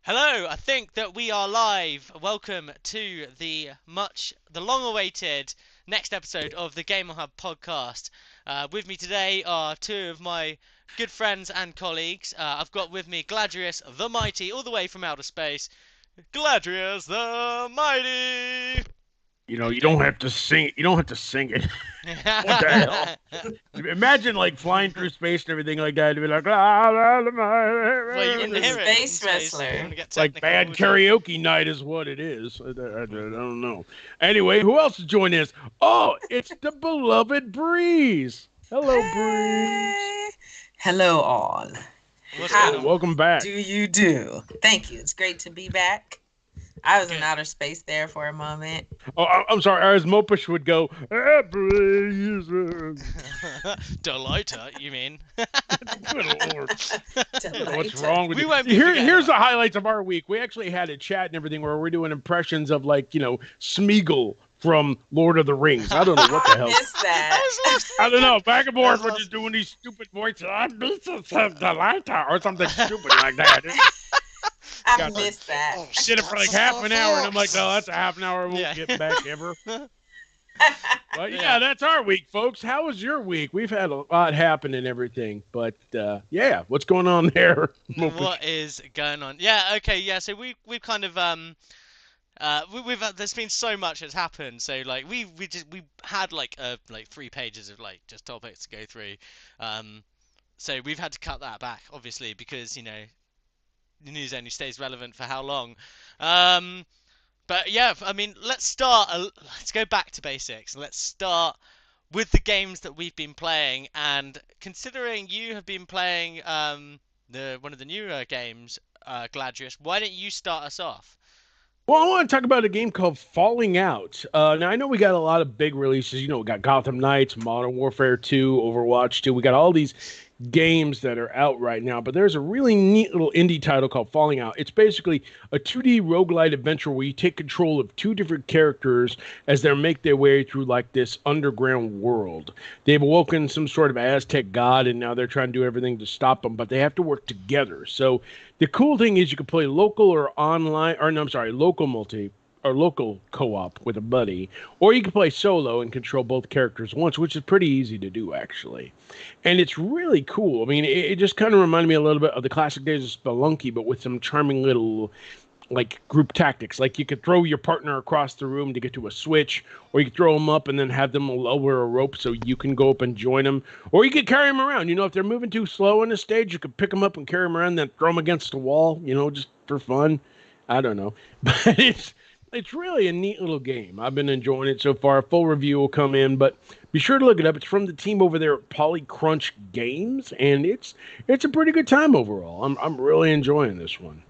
Hello, I think that we are live. Welcome to the long-awaited next episode of the Gamerhub Podcast. With me today are two of my good friends and colleagues. I've got with me Gladrius the Mighty, all the way from outer space. Gladrius the Mighty! You don't have to sing. You don't have to sing it. What the hell? Imagine like flying through space and everything like that. To be like, Well, you wouldn't hear it. Space wrestler. Like bad karaoke night is what it is. I don't know. Anyway, who else is joining us? Oh, it's the beloved Breeze. Hello, Breeze. Hello, all. Welcome back. Do you do? Thank you. It's great to be back. I was in outer space there for a moment. Oh, I'm sorry. As Mopish would go, Breeze. Delighter, you mean? Good Lord. Delighter. What's wrong with you? won't be Here's the highlights of our week. We actually had a chat and everything where we're doing impressions of Smeagol from Lord of the Rings. I don't know what the hell. I missed that. I don't know. Back and forth, we're just doing these stupid voices. I beat the lighter or something stupid like that. I missed that. Did it for like half an hour, and I'm like, no, that's a half an hour I won't get back ever. But yeah, that's our week, folks. How was your week? We've had a lot happen and everything, but yeah, wwhat's going on there? What is going on? Yeah, okay, yeah. So we've kind of there's been so much that's happened. So like we had like 3 pages of like just topics to go through. So we've had to cut that back, obviously, because the news only stays relevant for how long. But yeah, I mean, let's go back to basics. Let's start with the games that we've been playing. And considering you have been playing one of the newer games, Gladrius, why don't you start us off? Well, I want to talk about a game called Falling Out. Now, I know we got a lot of big releases. We got Gotham Knights, Modern Warfare 2, Overwatch 2. We got all these games that are out right now, but there's a really neat little indie title called Falling Out. It's basically a 2D roguelite adventure where you take control of 2 different characters as they make their way through like this underground world. They've awoken some sort of Aztec god, and now they're trying to do everything to stop them, but they have to work together. So the cool thing is you can play local or online, or no, I'm sorry, local multi or local co-op with a buddy, or you can play solo and control both characters at once, which is pretty easy to do, actually. And it's really cool. I mean, it just kind of reminded me a little bit of the classic days of Spelunky, but with some charming little like group tactics. Like you could throw your partner across the room to get to a switch, or you could throw them up and then have them lower a rope so you can go up and join them, or you could carry them around. If they're moving too slow on the stage, you could pick them up and carry them around, then throw them against the wall, just for fun. I don't know, but it's really a neat little game. I've been enjoying it so far. A full review will come in, but be sure to look it up. It's from the team over there at Polycrunch Games, and it's a pretty good time overall. I'm really enjoying this one.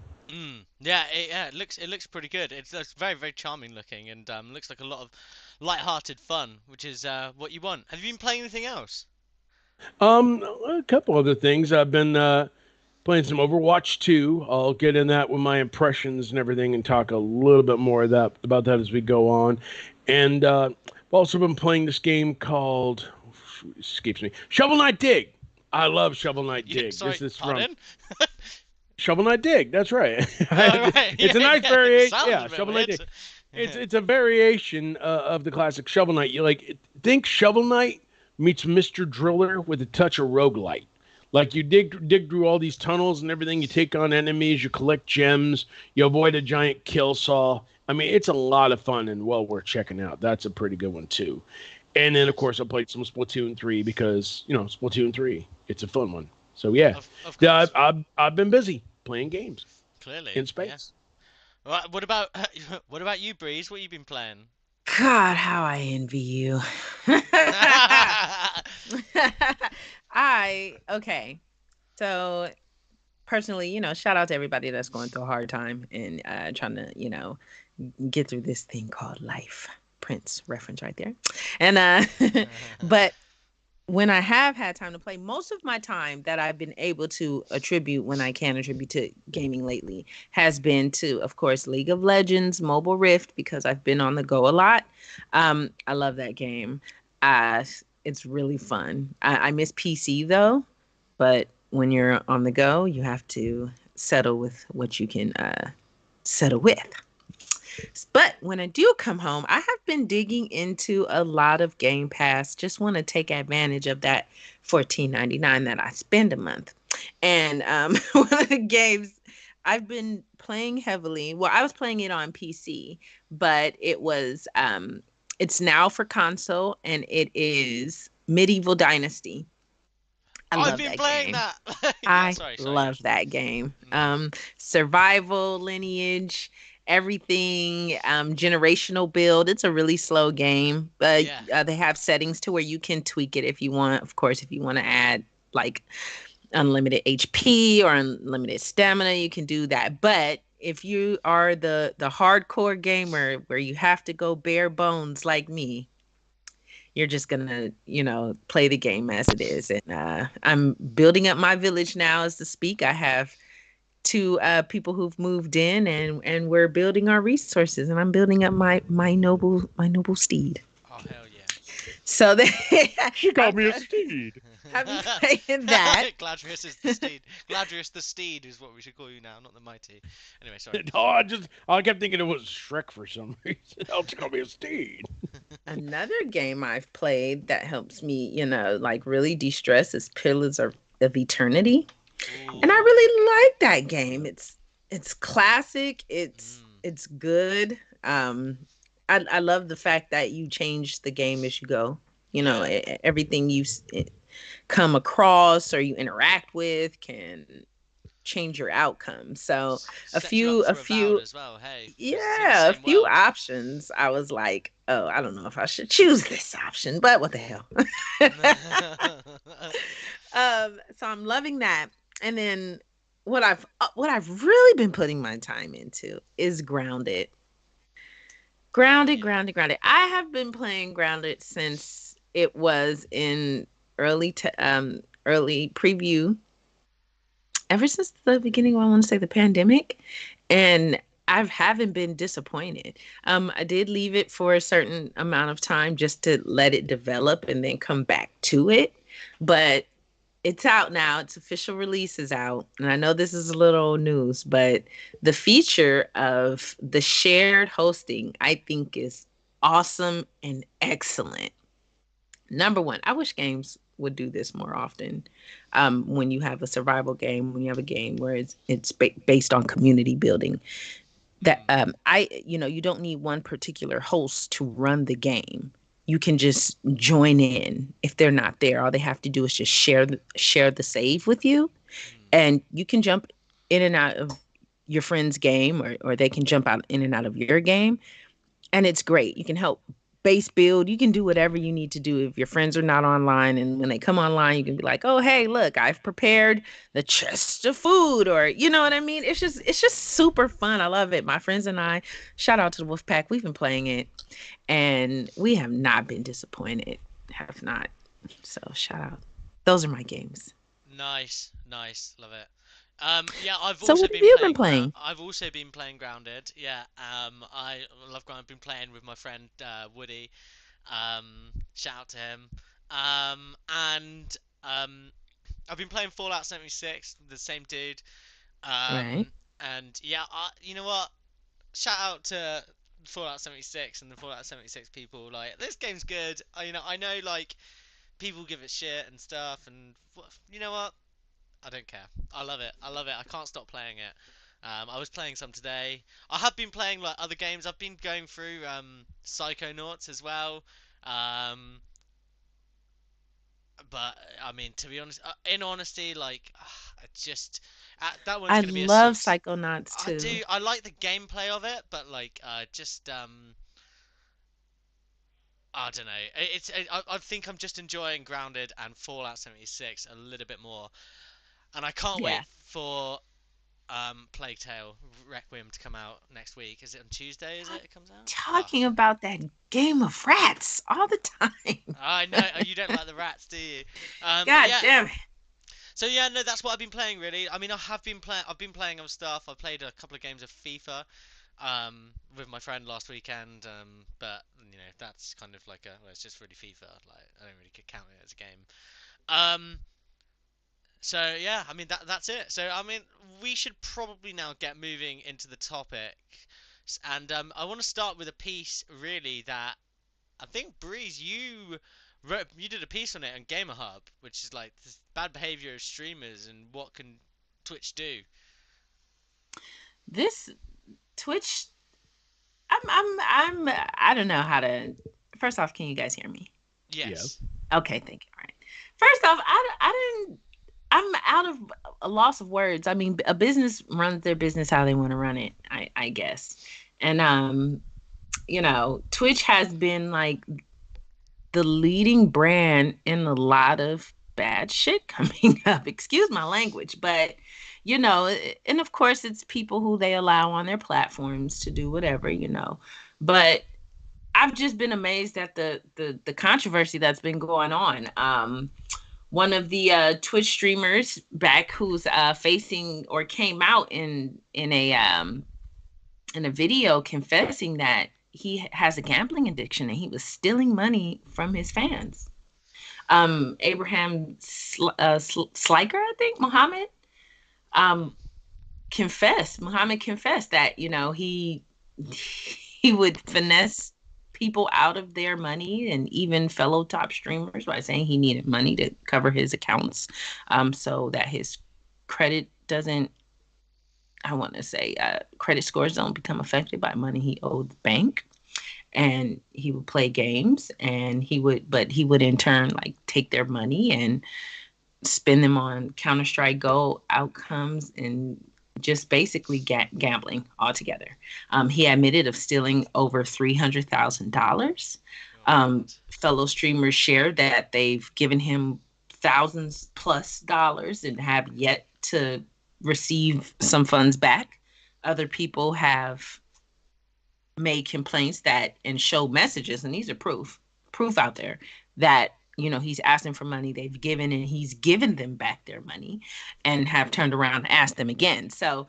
Yeah, it looks pretty good. It's very, very charming looking, and looks like a lot of light-hearted fun, which is what you want. Have you been playing anything else? A couple other things. I've been playing some Overwatch 2. I'll get in that with my impressions and everything and talk a little bit more about that as we go on. And I've also been playing this game called, escapes me, Shovel Knight Dig. I love Shovel Knight Dig. Sorry, this is pardon? From Shovel Knight Dig. That's right. Right. It's a nice variation. Yeah, Shovel Shovel Knight Dig. It's a variation of the classic Shovel Knight. You think Shovel Knight meets Mr. Driller with a touch of roguelite. Like you dig through all these tunnels and everything. You take on enemies. You collect gems. You avoid a giant kill saw. I mean, it's a lot of fun and well worth checking out. That's a pretty good one too. And then, of course, I played some Splatoon 3 because Splatoon 3. It's a fun one. So yeah, I've been busy playing games. Clearly in space. Yeah. What about you, Breeze? What have you been playing? God, how I envy you. Okay. So personally, shout out to everybody that's going through a hard time and trying to, get through this thing called life. Prince reference right there. And but when I have had time to play, most of my time that I've been able to attribute when I can attribute to gaming lately has been to, of course, League of Legends, Mobile Rift, because I've been on the go a lot. I love that game. It's really fun. I miss PC though, but when you're on the go, you have to settle with what you can settle with. But when I do come home, I have been digging into a lot of Game Pass. Just want to take advantage of that 14.99 that I spend a month. And one of the games I've been playing heavily. Well, I was playing it on PC, but it's now for console, and it is Medieval Dynasty. I I've love been that playing game. that. Yeah, I sorry. love that game. Mm, Survival, lineage, everything, generational build. It's a really slow game, but yeah. they have settings to where you can tweak it if you want. Of course, if you want to add like unlimited HP or unlimited stamina, you can do that. But if you are the hardcore gamer where you have to go bare bones like me, you're just gonna, play the game as it is. And I'm building up my village now as to speak. I have two people who've moved in, and we're building our resources. And I'm building up my noble steed. Oh hell yeah. So She called me a I've steed. I've been playing that. Gladrius is the steed. Gladrius the steed is what we should call you now, not the mighty. Anyway, sorry. Oh, I kept thinking it was Shrek for some reason. Oh, she called me a steed. Another game I've played that helps me, like really de-stress is Pillars of Eternity. And I Ooh. really like that game. It's classic. It's Mm. it's good. I love the fact that you change the game as you go. Yeah. Everything come across or you interact with can change your outcome. So Set you up a for few Avowed as well, hey. Because it's in the yeah, a same few world. options. I was like, oh, I don't know if I should choose this option, but what the hell. So I'm loving that. And then what I've really been putting my time into is Grounded. Oh Grounded, yeah. grounded, grounded. I have been playing Grounded since it was in early preview, ever since the beginning of, I want to say, the pandemic, and I haven't been disappointed. I did leave it for a certain amount of time just to let it develop and then come back to it, but it's out now. Its official release is out. And I know this is a little news, but the feature of the shared hosting, I think, is awesome and excellent. Number one, I wish games would do this more often. When you have a survival game, when you have a game where it's based on community building, that Mm. you don't need one particular host to run the game. You can just join in if they're not there. All they have to do is just share the save with you, Mm. and you can jump in and out of your friend's game, or they can jump out in and out of your game, and it's great. You can help base build. You can do whatever you need to do if your friends are not online, and when they come online, you can be like, "Oh, hey, look, I've prepared the chest of food," or you know what I mean. It's just Mm. super fun. I love it. My friends and I, shout out to the Wolf Pack. We've been playing it, and we have not been disappointed. Have not. So shout out. Those are my games. Nice, nice, love it. Yeah, So what have you been playing? I've also been playing Grounded. Yeah, I love Grounded. I've been playing with my friend Woody. Shout out to him. And I've been playing Fallout 76 with the same dude. Right. And yeah, you know what? Shout out to Fallout 76 and the Fallout 76 people. Like, this game's good. I know like people give it shit and stuff, and you know what? I don't care. I love it. I love it. I can't stop playing it. I was playing some today. I have been playing like other games. I've been going through Psychonauts as well. Um, but I mean, to be honest, in honesty, like, I just that one's I gonna be a love six. Psychonauts I do. too. I like the gameplay of it, but like, just I don't know. I think I'm just enjoying Grounded and Fallout 76 a little bit more, and I can't Yeah. wait for Plague Tale Requiem to come out next week. Is it on Tuesday? Is it? It comes out? Oh, Talking about that game of rats all the time. I know. Oh, you don't like the rats, do you? But God yeah. damn it. So yeah, no, that's what I've been playing really. I mean, I've been playing other stuff. I played a couple of games of FIFA, with my friend last weekend. But that's kind of like well, it's just really FIFA. Like, I don't really count it as a game. Um, So yeah, I mean that's it. So I mean we should probably now get moving into the topic, and I want to start with a piece really that I think Breeze you did a piece on it on Gamerhub, which is like this bad behavior of streamers and what can Twitch do. This Twitch, I don't know how to. First off, can you guys hear me? Yeah. Yes. Okay, thank you. All right. First off, I didn't. I'm out of a loss of words. I mean, a business runs their business how they want to run it. I guess, and Twitch has been like the leading brand in a lot of bad shit coming up. Excuse my language, but and of course it's people who they allow on their platforms to do whatever. But I've just been amazed at the controversy that's been going on. One of the Twitch streamers back who's facing or came out in a video confessing that he has a gambling addiction and he was stealing money from his fans. Abraham Sliker, I think, um, Muhammad confessed that he would finesse people out of their money and even fellow top streamers by saying he needed money to cover his accounts, so that his credit doesn't I want to say credit scores don't become affected by money he owed the bank. And he would play games, and he would in turn like take their money and spend them on Counter Strike Go outcomes and just basically gambling altogether. He admitted of stealing over $300,000. Oh my God. Fellow streamers shared that they've given him thousands plus dollars and have yet to receive some funds back. Other people have made complaints that and showed messages, and these are proof out there that he's asking for money they've given, and he's given them back their money and have turned around and asked them again. So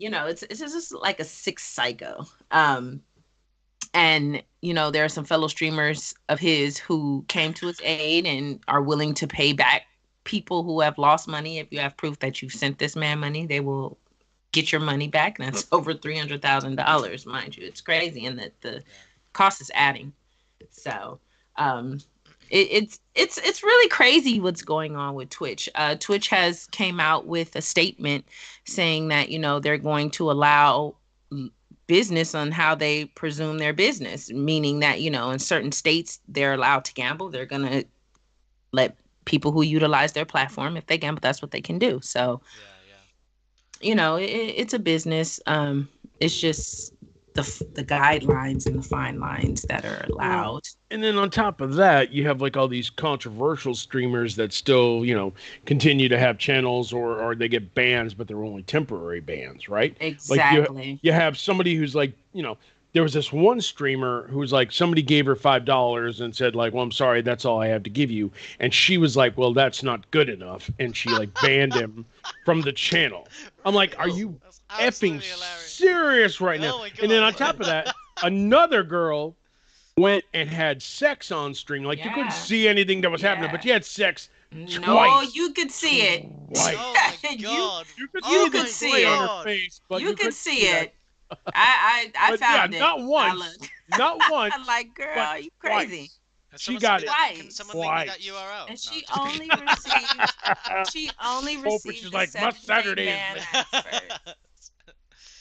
it's just like a sick psycho. And there are some fellow streamers of his who came to his aid and are willing to pay back people who have lost money. If you have proof that you've sent this man money, they will get your money back. And that's over $300,000, mind you. It's crazy, and that the Yeah. cost is adding. So it's really crazy what's going on with Twitch. Twitch has came out with a statement saying that they're going to allow business on how they presume their business, meaning that in certain states they're allowed to gamble. They're gonna let people who utilize their platform, if they gamble, that's what they can do. So Yeah, yeah. it's a business. It's just the guidelines and the fine lines that are Well, allowed. and then on top of that, you have like all these controversial streamers that still, continue to have channels or they get bans, but they're only temporary bans, right? Like Exactly. you have somebody who's like, there was this one streamer who was like somebody gave her $5 and said like, "Well, I'm sorry, that's all I have to give you." And she was like, "Well, that's not good enough." And she like banned him from the channel. I'm like, "Are Oh, you that's effing absolutely hilarious. serious right now?" Oh my And then God. on top of that, another girl went and had sex on stream. Like you couldn't Yeah. see anything that was happening, but Yeah. she had sex No, twice. you could see it. Oh Twice. my you God. You could you see Oh the could my see joy on it. her God. face, but You you could couldn't see see that. it. I But yeah, found it. not I once, look. not once, I'm like, but girl, you crazy. twice. Can She someone send got me it that? Can Twice. someone link me that twice. URL? And No, she I'm just only received she only Hope, which is received a like must 7-day Saturdays. ban kidding. after. I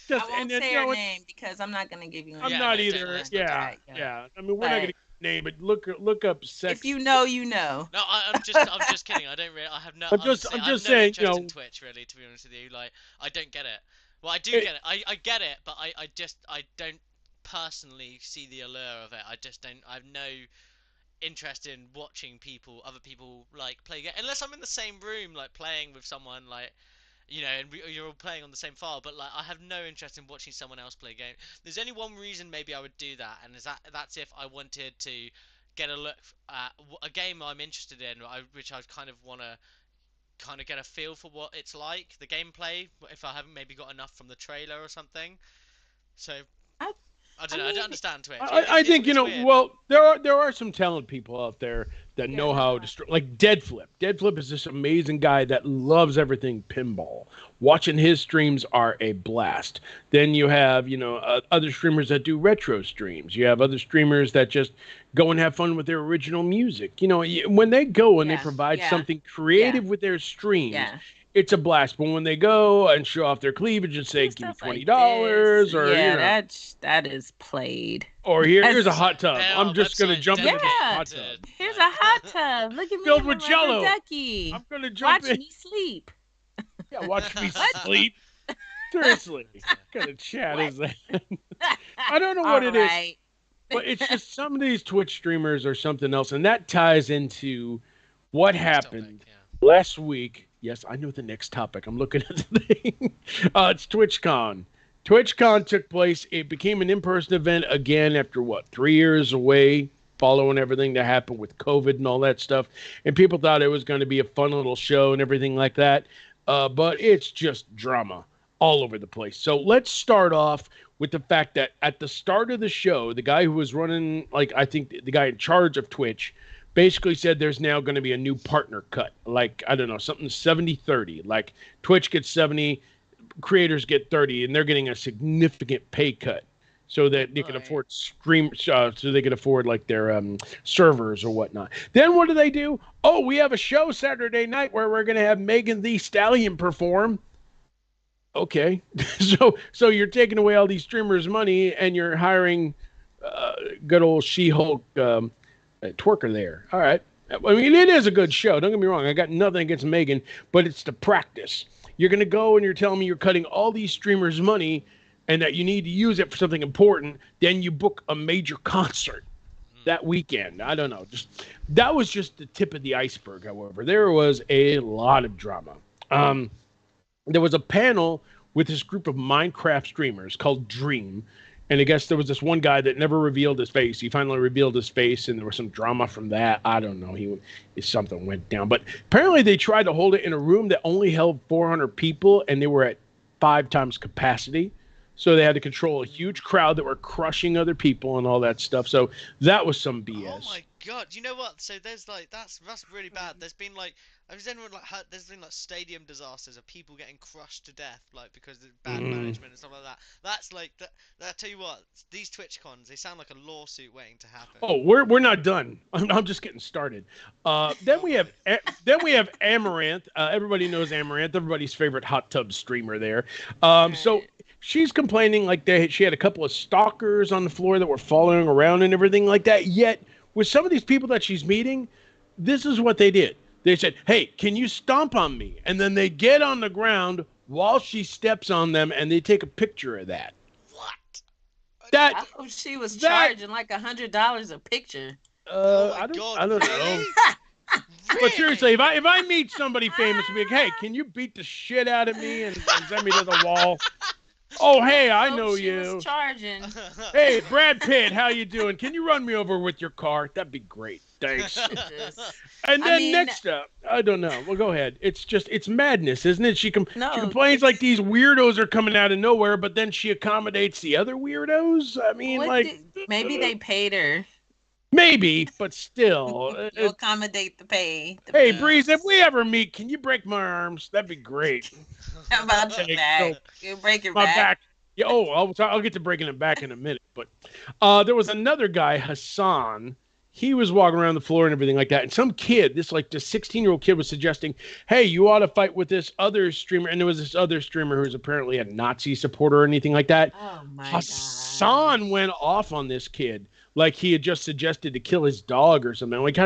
Just and won't then say her name because I'm not gonna give you I'm any Yeah, not no, personal don't. either. Let's info not do Yeah, that. that yet. yeah. I mean, we're not gonna But name it. Look up if sex. you know, you know. No, I'm just kidding. I don't really. I have no. Honestly, I'm I have just no saying, interest in Twitch really. To be honest with you, like, I don't get it. Well, I do it, get it. I get it, but I don't personally see the allure of it. I just don't. I have no interest in watching other people like play game, unless I'm in the same room, like playing with someone, like and you're all playing on the same file. But like, I have no interest in watching someone else play a game. There's only one reason maybe I would do that, and that's if I wanted to get a look at a game I'm interested in, which I kind of want to kind of get a feel for what it's like, the gameplay, if I haven't maybe got enough from the trailer or something. So I don't know. I don't understand Twitch. I think It's weird. well, there are some talented people out there that know how Yeah. to like Deadflip. Deadflip is this amazing guy that loves everything pinball. Watching his streams are a blast. Then you have other streamers that do retro streams. You have other streamers that just go and have fun with their original music. When they go and they Yeah, provide yeah, something yeah, creative with their streams, yeah. it's a blast. But when they go and show off their cleavage and say, Do "Give me stuff $20," like this. or Yeah, that is played. or here's a That's hot tub. There I'm are just gonna websites jump into the Yeah. hot tub. dedicated, Here's a like- hot tub. Look at me Filled in my with rubber Jell-O. ducky. I'm gonna jump Watch in. me sleep. Yeah, watch me sleep. Seriously, what kind of chat What? is that? I don't know what it is, Alright. but it's just some of these Twitch streamers or something else, and that ties into what Next topic, happened yeah. last week. Yes, I know the next topic. I'm looking at the thing. It's TwitchCon. TwitchCon took place. It became an in-person event again after 3 years away, following everything that happened with COVID and all that stuff. And people thought it was going to be a fun little show and everything like that. But it's just drama all over the place. So let's start off with the fact that at the start of the show, the guy who was running, I think the guy in charge of Twitch, basically said there's now going to be a new partner cut. I don't know, something 70-30. Like Twitch gets 70, creators get 30, and they're getting a significant pay cut so that they can afford so they can afford their servers or whatnot. Then what do? Oh, we have a show Saturday night where we're going to have Megan Thee Stallion perform. Okay. So you're taking away all these streamers' money and you're hiring good old She-Hulk twerker there. All right. I mean, it is a good show. Don't get me wrong. I got nothing against Megan, but it's the practice. You're going to go and you're telling me you're cutting all these streamers' money and that you need to use it for something important. Then you book a major concert that weekend. I don't know. That was just the tip of the iceberg, however. There was a lot of drama. There was a panel with this group of Minecraft streamers called Dream. And I guess there was this one guy that never revealed his face. He finally revealed his face, and there was some drama from that. I don't know. Something went down. But apparently they tried to hold it in a room that only held 400 people, and they were at 5 times capacity. So they had to control a huge crowd that were crushing other people and all that stuff. So that was some BS. Oh my god! You know what? So there's that's really bad. There's been has anyone heard? There's been stadium disasters of people getting crushed to death because of bad management and stuff like that. That's that. I tell you what, these TwitchCons, they sound like a lawsuit waiting to happen. Oh, we're not done. I'm just getting started. Then we have Amouranth. Everybody knows Amouranth. Everybody's favorite hot tub streamer there. So she's complaining she had a couple of stalkers on the floor that were following around and everything like that. Yet with some of these people that she's meeting, this is what they did. They said, "Hey, can you stomp on me?" And then they get on the ground while she steps on them, and they take a picture of that. What? I hope she was charging $100 a picture. I don't know. Really? But seriously, if I meet somebody famous and be like, "Hey, can you beat the shit out of me and send me to the wall?" Oh, hey, I know she you. Was charging. Hey, Brad Pitt, how you doing? Can you run me over with your car? That'd be great. Thanks. And then next up, I don't know. Well, go ahead. It's madness, isn't it? She complains like these weirdos are coming out of nowhere, but then she accommodates the other weirdos. I mean, maybe they paid her. Maybe, but still. To accommodate the pay. Hey, Breeze, if we ever meet, can you break my arms? That'd be great. How about your back? You break your back. Yeah, I'll get to breaking it back in a minute. But there was another guy, Hasan. He was walking around the floor and everything like that. And some kid, this 16-year-old kid was suggesting, "Hey, you ought to fight with this other streamer." And there was this other streamer who was apparently a Nazi supporter or anything like that. Oh, my Hasan went off on this kid. Like he had just suggested to kill his dog or something. Like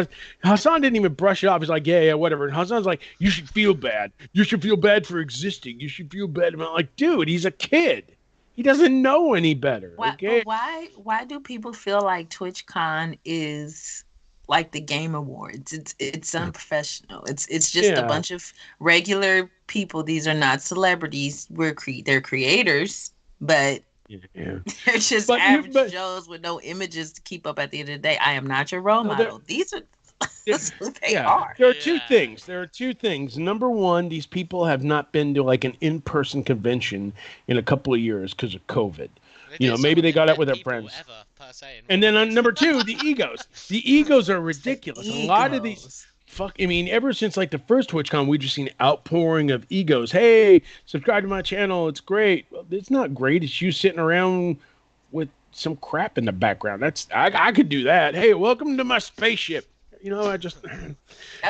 Hasan didn't even brush it off. He's like, yeah, whatever. And Hasan's like, "You should feel bad. You should feel bad for existing. You should feel bad." And I'm like, dude, he's a kid. He doesn't know any better. Okay? Why do people feel like TwitchCon is like the Game Awards? It's unprofessional. It's just a bunch of regular people. These are not celebrities. They're creators, but they're just average Joes with no images to keep up at the end of the day. I am not your role model. These are That's who they Yeah, are. there are two Yeah. things. There are two things. Number one, these people have not been to like an in-person convention in a couple of years because of COVID. They You did. know, Some maybe of they the got out dead with their people friends. ever per se in And real then on life. number two, the egos. The egos are The ridiculous. A lot of these egos. I mean, ever since like the first TwitchCon, we've just seen outpouring of egos. Hey, subscribe to my channel. It's great. Well, it's not great. It's you sitting around with some crap in the background. I could do that. Hey, welcome to my spaceship. You know, I just That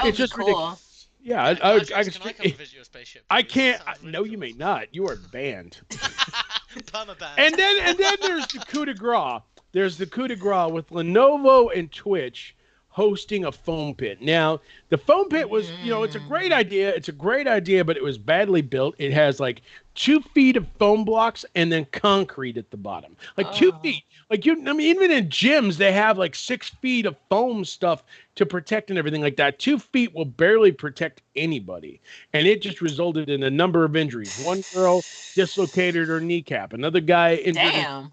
would it's be just cool. ridiculous. Yeah, Yeah, I Cardress, can I come and visit your spaceship? I Please? can't. Sounds really No, you cool. may not. You are banned. Permaban. And then there's the coup de grace. There's the coup de grace with Lenovo and Twitch hosting a foam pit. Now, the foam pit was, it's a great idea. It's a great idea, but it was badly built. It has like 2 feet of foam blocks and then concrete at the bottom. Like 2 feet. Like even in gyms, they have like 6 feet of foam stuff to protect and everything like that. 2 feet will barely protect anybody. And it just resulted in a number of injuries. One girl dislocated her kneecap. Another guy injured his. Damn.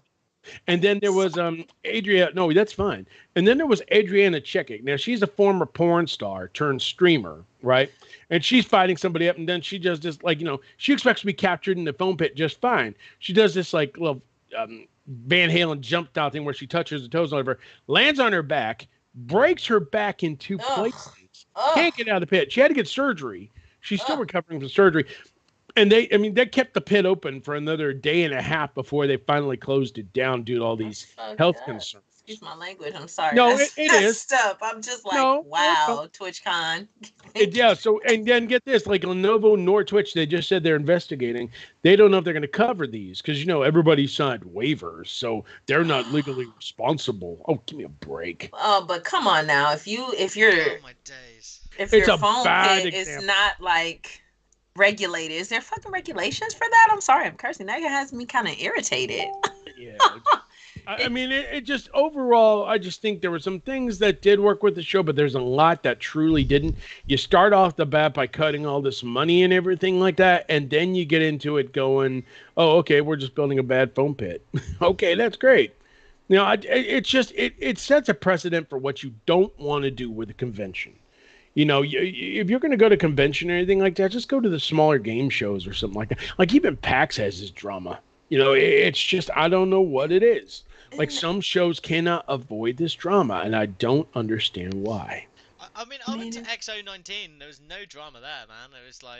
And then there was Adria. No, that's fine. And then there was Adriana Chekik. Now she's a former porn star turned streamer, right? And she's fighting somebody up, and then she does this she expects to be captured in the foam pit just fine. She does this like little Van Halen jump down thing where she touches the toes on her, lands on her back, breaks her back in two places, can't get out of the pit. She had to get surgery. She's still recovering from surgery. And they kept the pit open for another day and a half before they finally closed it down due to all these health concerns. Excuse my language. I'm sorry. No, That's it is. stuff. I'm just like, No, wow, TwitchCon. Yeah. So, and then get this, like Lenovo nor Twitch, they just said they're investigating. They don't know if they're going to cover these because everybody signed waivers, so they're not legally responsible. Oh, give me a break. Oh, but come on now, if your Oh my days. if It's your a phone bad pit is example. not like regulated, is there fucking regulations for that? I'm sorry, I'm cursing. That has me kind of irritated. Yeah. I mean, it just overall, I just think there were some things that did work with the show, but there's a lot that truly didn't. You start off the bat by cutting all this money and everything like that, and then you get into it going, oh, okay, we're just building a bad foam pit. Okay, that's great. It sets a precedent for what you don't want to do with a convention. If you're going to go to convention or anything like that, just go to the smaller game shows or something like that. Like even PAX has this drama. It's just, I don't know what it is. Like some shows cannot avoid this drama, and I don't understand why. I mean, I went to XO19. There was no drama there, man. It was like.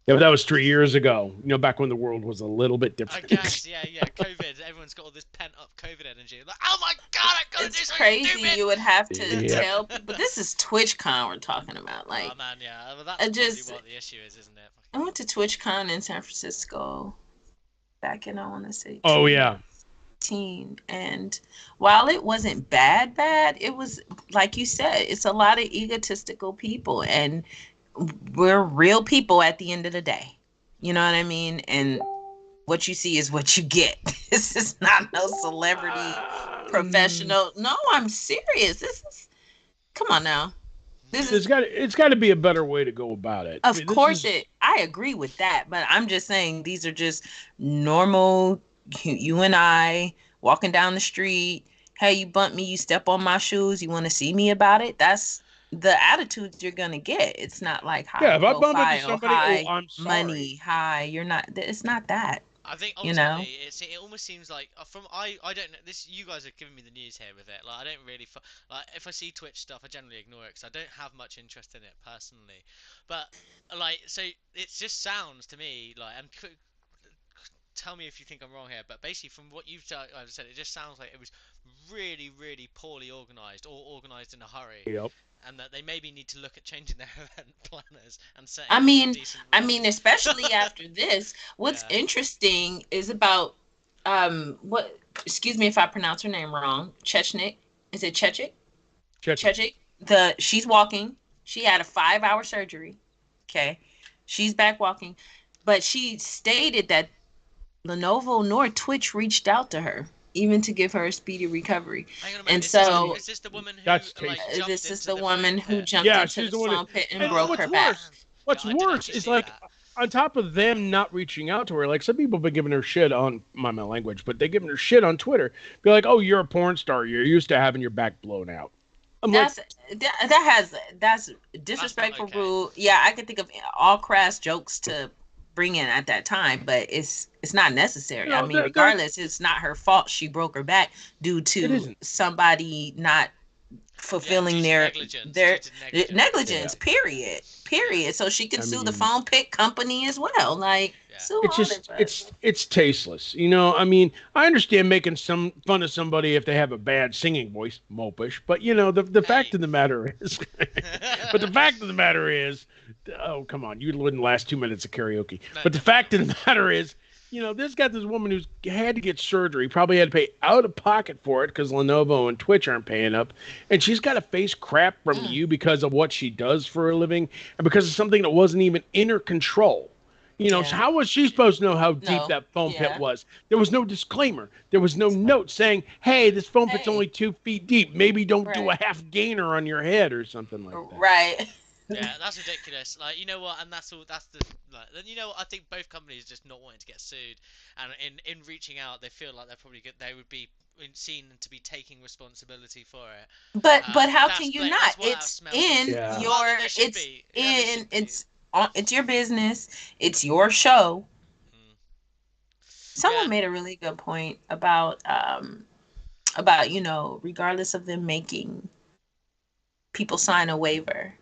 Yeah, but that was 3 years ago. Back when the world was a little bit different. I guess, yeah. COVID. Everyone's got all this pent-up COVID energy. Like, oh my god, I gotta do It's something crazy. stupid! You would have to Yeah. tell people. This is TwitchCon we're talking about. Like, Oh man, yeah. Well, that's just- probably what the issue is, isn't it? I went to TwitchCon in San Francisco back in, I want to say, Oh, yeah. 2018. And while it wasn't bad, it was, like you said, it's a lot of egotistical people. And we're real people at the end of the day. You know what I mean? And what you see is what you get. This is not no celebrity, professional. No, I'm serious. This is, come on now. It's got to be a better way to go about it. Of course, I agree with that, but I'm just saying these are just normal. You and I walking down the street. Hey, you bump me. You step on my shoes. You want to see me about it? That's the attitude you're gonna get. It's not like high if I bump into profile, somebody, high I'm sorry. money, high. You're not. It's not that. I think You know? ultimately, it almost seems like I don't know this. You guys are giving me the news here with it. Like I don't really like if I see Twitch stuff, I generally ignore it because I don't have much interest in it personally. But like so, it just sounds to me like tell me if you think I'm wrong here. But basically, from what you've said, it just sounds like it was really, really poorly organized or organized in a hurry. Yep. And that they maybe need to look at changing their event planners and setting. I mean, decent especially after this. What's Yeah. interesting is about what? Excuse me if I pronounce her name wrong. Chechnik. Is it Chechik? Chechik. She's walking. She had a 5-hour surgery. Okay, she's back walking, but she stated that Lenovo nor Twitch reached out to her, even to give her a speedy recovery. Hang on a minute, And is so this the woman who That's like, tasty. jumped this is into the woman foam who pit? jumped Yeah, into she's the the one foam pit and and broke what's her back. worse- What's Yeah, I didn't worse actually is see like that. on top of them not reaching out to her, like some people have been giving her shit on my language, but they giving her shit on Twitter. Be like, oh, you're a porn star. You're used to having your back blown out. I'm like, That's that's That's not disrespectful, okay. rude. Yeah, I could think of all crass jokes to bring in at that time, but it's not necessary. I mean, there regardless, it's not her fault she broke her back due it to isn't. somebody not Yeah, due fulfilling to their negligence. Due their to negligence. Yeah. negligence. Period. Yeah. Period. So she can I sue the mean, phone pick company as well. Like Yeah. sue it's all of just us. it's tasteless. I mean, I understand making some fun of somebody if they have a bad singing voice, mopish, but the fact Hey. of the matter is but the fact of the matter is, oh come on, you wouldn't last 2 minutes of karaoke. No, But the definitely fact not. of the matter is, this got this woman who's had to get surgery, probably had to pay out of pocket for it because Lenovo and Twitch aren't paying up, and she's got to face crap from Mm, you because of what she does for a living and because of something that wasn't even in her control. So yeah. how was she supposed to know how deep No. that foam pit Yeah. was? There was no disclaimer. There was no note saying, "Hey, this foam pit's Hey. only 2 feet deep. Maybe don't do a Right. half gainer on your head or something like that." Right. Yeah, that's ridiculous. Like, you know what? And that's all. That's the like. Then you know what? I think both companies just not wanting to get sued, and in reaching out, they feel like they're probably good. They would be seen to be taking responsibility for it. But how can That's you not? that's what that It's smells of. in Yeah. Well, your they should it's be. Yeah, they in should be. it's your business. It's your show. Mm. Yeah. Someone made a really good point about regardless of them making people sign a waiver.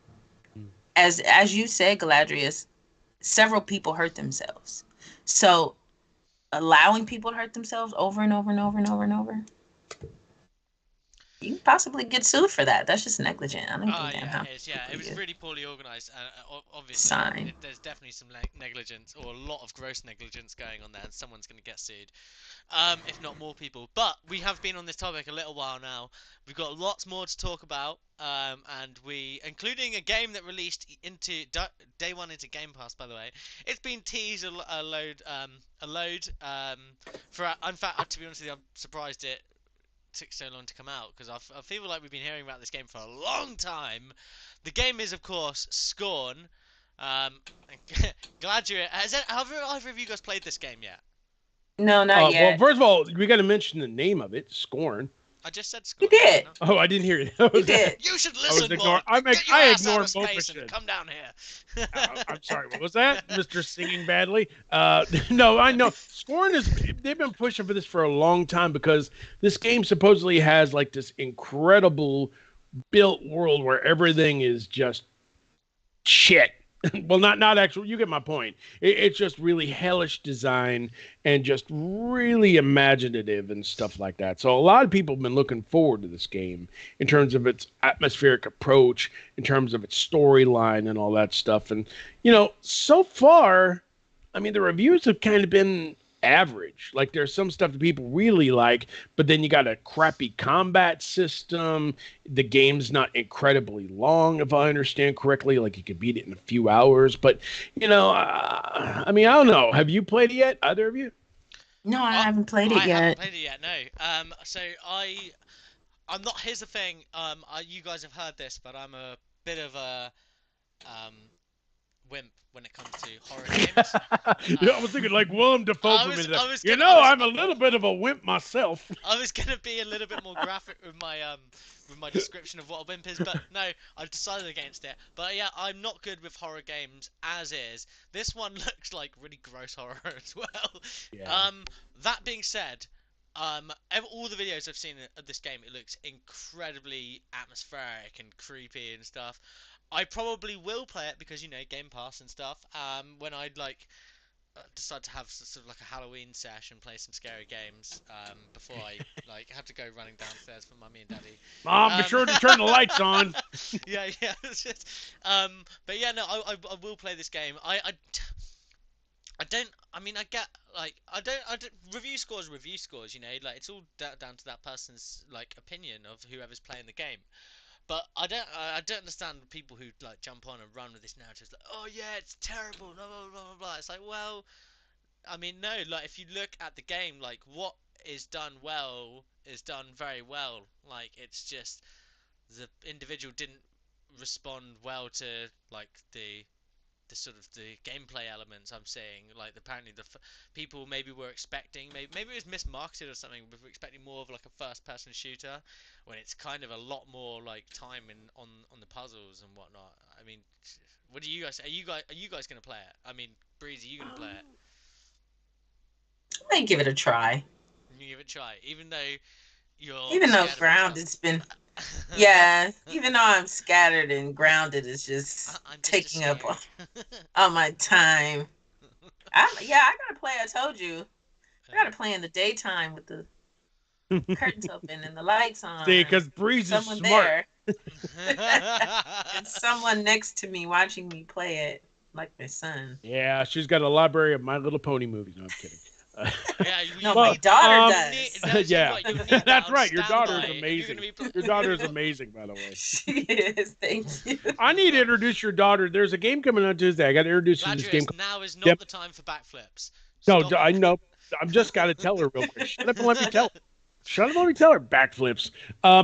As you said, Galadrius, several people hurt themselves. So allowing people to hurt themselves over and over and over and over and over, you can possibly get sued for that. That's just negligent. I don't Oh give a damn yeah, how it is. Yeah, it quickly was you really poorly organised. Obviously, sign. there's definitely some negligence or a lot of gross negligence going on there, and someone's going to get sued. If not more people. But we have been on this topic a little while now. We've got lots more to talk about, and including a game that released into day one into Game Pass. By the way, it's been teased a load. In fact, to be honest with you, I'm surprised it took so long to come out because I feel like we've been hearing about this game for a long time. The game is, of course, Scorn. Um, glad you. Have either of you guys played this game yet? No, not Well, yet. first of all, we got to mention the name of it, Scorn. I just said You Scorn, did I did. not? Oh, I didn't hear it. You did. You should I was listen more. ignoring. Get your I ass out ignored of both of space and you. come down here. I'm sorry. What was that, Mister Singing Badly? No, I know. Scorn is. They've been pushing for this for a long time because this game supposedly has like this incredible built world where everything is just shit. Well, not actual. You get my point. It's just really hellish design and just really imaginative and stuff like that. So a lot of people have been looking forward to this game in terms of its atmospheric approach, in terms of its storyline and all that stuff. And so far, I mean, the reviews have kind of been average. Like there's some stuff that people really like, but then you got a crappy combat system. The game's not incredibly long, if I understand correctly. Like you could beat it in a few hours. But I mean, I don't know. Have you played it yet? Either of you? No, I I, haven't played I it haven't yet. played it yet. No. So I'm not. Here's the thing. You guys have heard this, but I'm a bit of a um wimp when it comes to horror games. Yeah, I was Uh, thinking like Willem Dafoe I for a was minute. I was gonna I was I'm a little bit of a wimp myself. I was gonna be a little bit more graphic with my description of what a wimp is, but no, I've decided against it. But yeah, I'm not good with horror games as is. This one looks like really gross horror as well. Yeah. That being said, all the videos I've seen of this game, it looks incredibly atmospheric and creepy and stuff. I probably will play it because Game Pass and stuff. When I'd like decide to have sort of like a Halloween sesh and play some scary games before I like have to go running downstairs for mummy and daddy. Mom, be Um, sure to turn the lights on. yeah, yeah. But yeah, no, I will play this game. I don't. I mean, I get like I don't. Review scores, review scores. Like it's all down to that person's like opinion of whoever's playing the game. But I don't understand people who like jump on and run with this narrative. Like, oh yeah, it's terrible. Blah blah blah blah blah. It's like, well, I mean, no, like if you look at the game, like what is done well is done very well. Like it's just the individual didn't respond well to like the the sort of the gameplay elements I'm seeing. Like apparently people maybe were expecting, maybe it was mismarketed or something, but we're expecting more of like a first-person shooter when it's kind of a lot more like time on the puzzles and whatnot. I mean, what do you guys? Are you guys gonna play it? I mean, Breeze, are you gonna play it? I might give it a try. You give it a try, even though you're Even though scared about grounded's been, yeah, even though I'm scattered and grounded is just I'm just as taking up scared. all my time. I gotta play. I told you, I gotta play in the daytime with the curtains open and the lights on, See, and because Breeze is someone smart. there, and someone next to me watching me play it, like my son. Yeah, she's got a library of My Little Pony movies. No, I'm kidding. Yeah, No, you my need daughter um, does. no, so yeah, what, you need that that's on right. Your daughter is standby if you're amazing. gonna be Your daughter is amazing, by the way. She is. Thank you. I need to introduce your daughter. There's a game coming on Tuesday. I got to introduce you to this game. Ladris, now is Yep. not the time for backflips. No, Stop I it. know. I'm just got to tell her real quick. Shut up and let me tell her. Shut up and let me tell her. Backflips.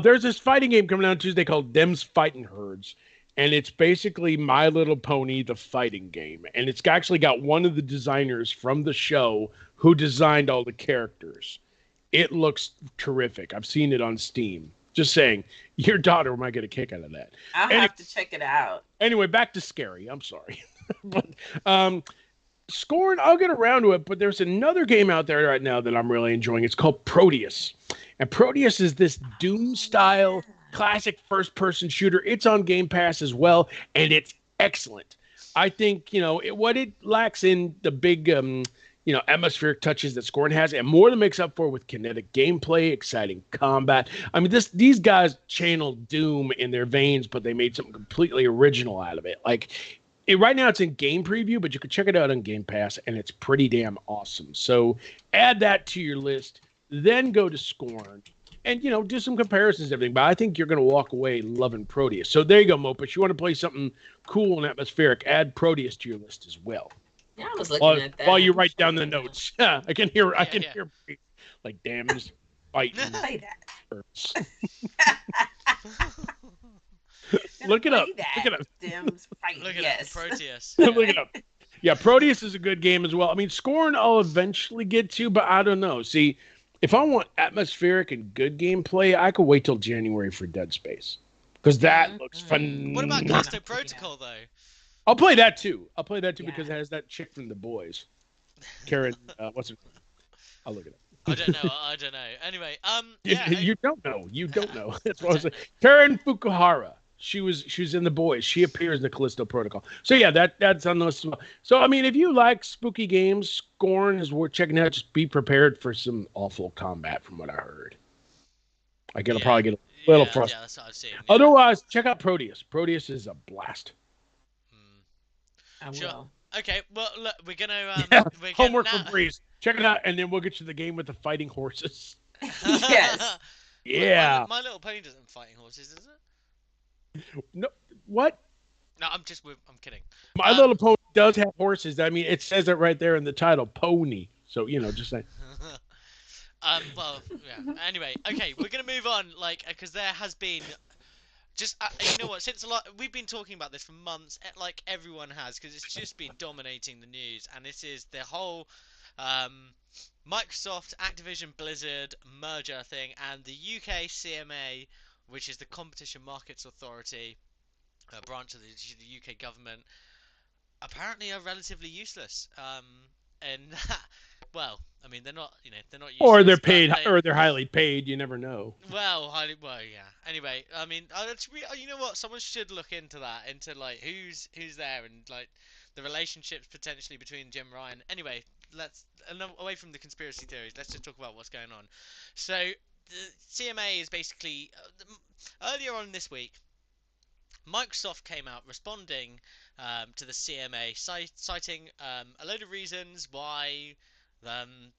There's this fighting game coming out Tuesday called Them's Fighting Herds. And it's basically My Little Pony, the fighting game. And it's actually got one of the designers from the show who designed all the characters. It looks terrific. I've seen it on Steam. Just saying, your daughter might get a kick out of that. I'll have to check it out. Anyway, back to Scary. I'm sorry. But Scorn, I'll get around to it, but there's another game out there right now that I'm really enjoying. It's called Proteus. And Proteus is this Doom style classic first person shooter. It's on Game Pass as well, and it's excellent. I think, what it lacks in the big atmospheric touches that Scorn has, and more than makes up for with kinetic gameplay, exciting combat. I mean, these guys channeled Doom in their veins, but they made something completely original out of it. Like, right now it's in game preview, but you can check it out on Game Pass, and it's pretty damn awesome. So add that to your list, then go to Scorn, and do some comparisons and everything. But I think you're going to walk away loving Proteus. So there you go, Mopus. You want to play something cool and atmospheric? Add Proteus to your list as well. Yeah, I was looking at that. While you write down the notes. Yeah, I can hear. I can hear like Dam's fighting. Play that. Look it up. Look it up. Dim's fighting. Look at Yes. Proteus. Look it up. Yeah, Proteus is a good game as well. I mean, Scorn I'll eventually get to, but I don't know. See, if I want atmospheric and good gameplay, I could wait till January for Dead Space. Because that looks fun. What about Callisto Protocol, though? I'll play that too. Yeah. Because it has that chick from The Boys. Karen, what's her name? I'll look it up. I don't know. Anyway, yeah. You don't know. You don't know. That's what I was saying. Karen Fukuhara. She was in The Boys. She appears in the Callisto Protocol. So yeah, that's on the list as well. So I mean, if you like spooky games, Scorn is worth checking out. Just be prepared for some awful combat, from what I heard. I'll probably get a little frustrated. Yeah, that's what I've seen. Yeah. Otherwise, check out Proteus. Proteus is a blast. I will. Sure. Okay, well, look, we're gonna Homework for Breeze. Check it out, and then we'll get you the game with the fighting horses. Yes. Yeah. My Little Pony doesn't fighting horses, does it? No, what? No, I'm kidding. My Little Pony does have horses. I mean, it says it right there in the title, pony. So just say. Well, yeah. Anyway, okay, we're gonna move on, because there has been. Just you know what? Since we've been talking about this for months, like everyone has, because it's just been dominating the news, and this is the whole Microsoft Activision Blizzard merger thing, and the UK CMA, which is the Competition Markets Authority, a branch of the UK government, apparently are relatively useless. And well, I mean, they're not useless. Or they're paid, or they're highly paid. You never know. Well, yeah. Anyway, I mean, you know what? Someone should look into that, into like who's there, and like the relationships potentially between Jim Ryan. Anyway, let's away from the conspiracy theories. Let's just talk about what's going on. So, the CMA is basically earlier on this week, Microsoft came out responding to the CMA, citing a load of reasons why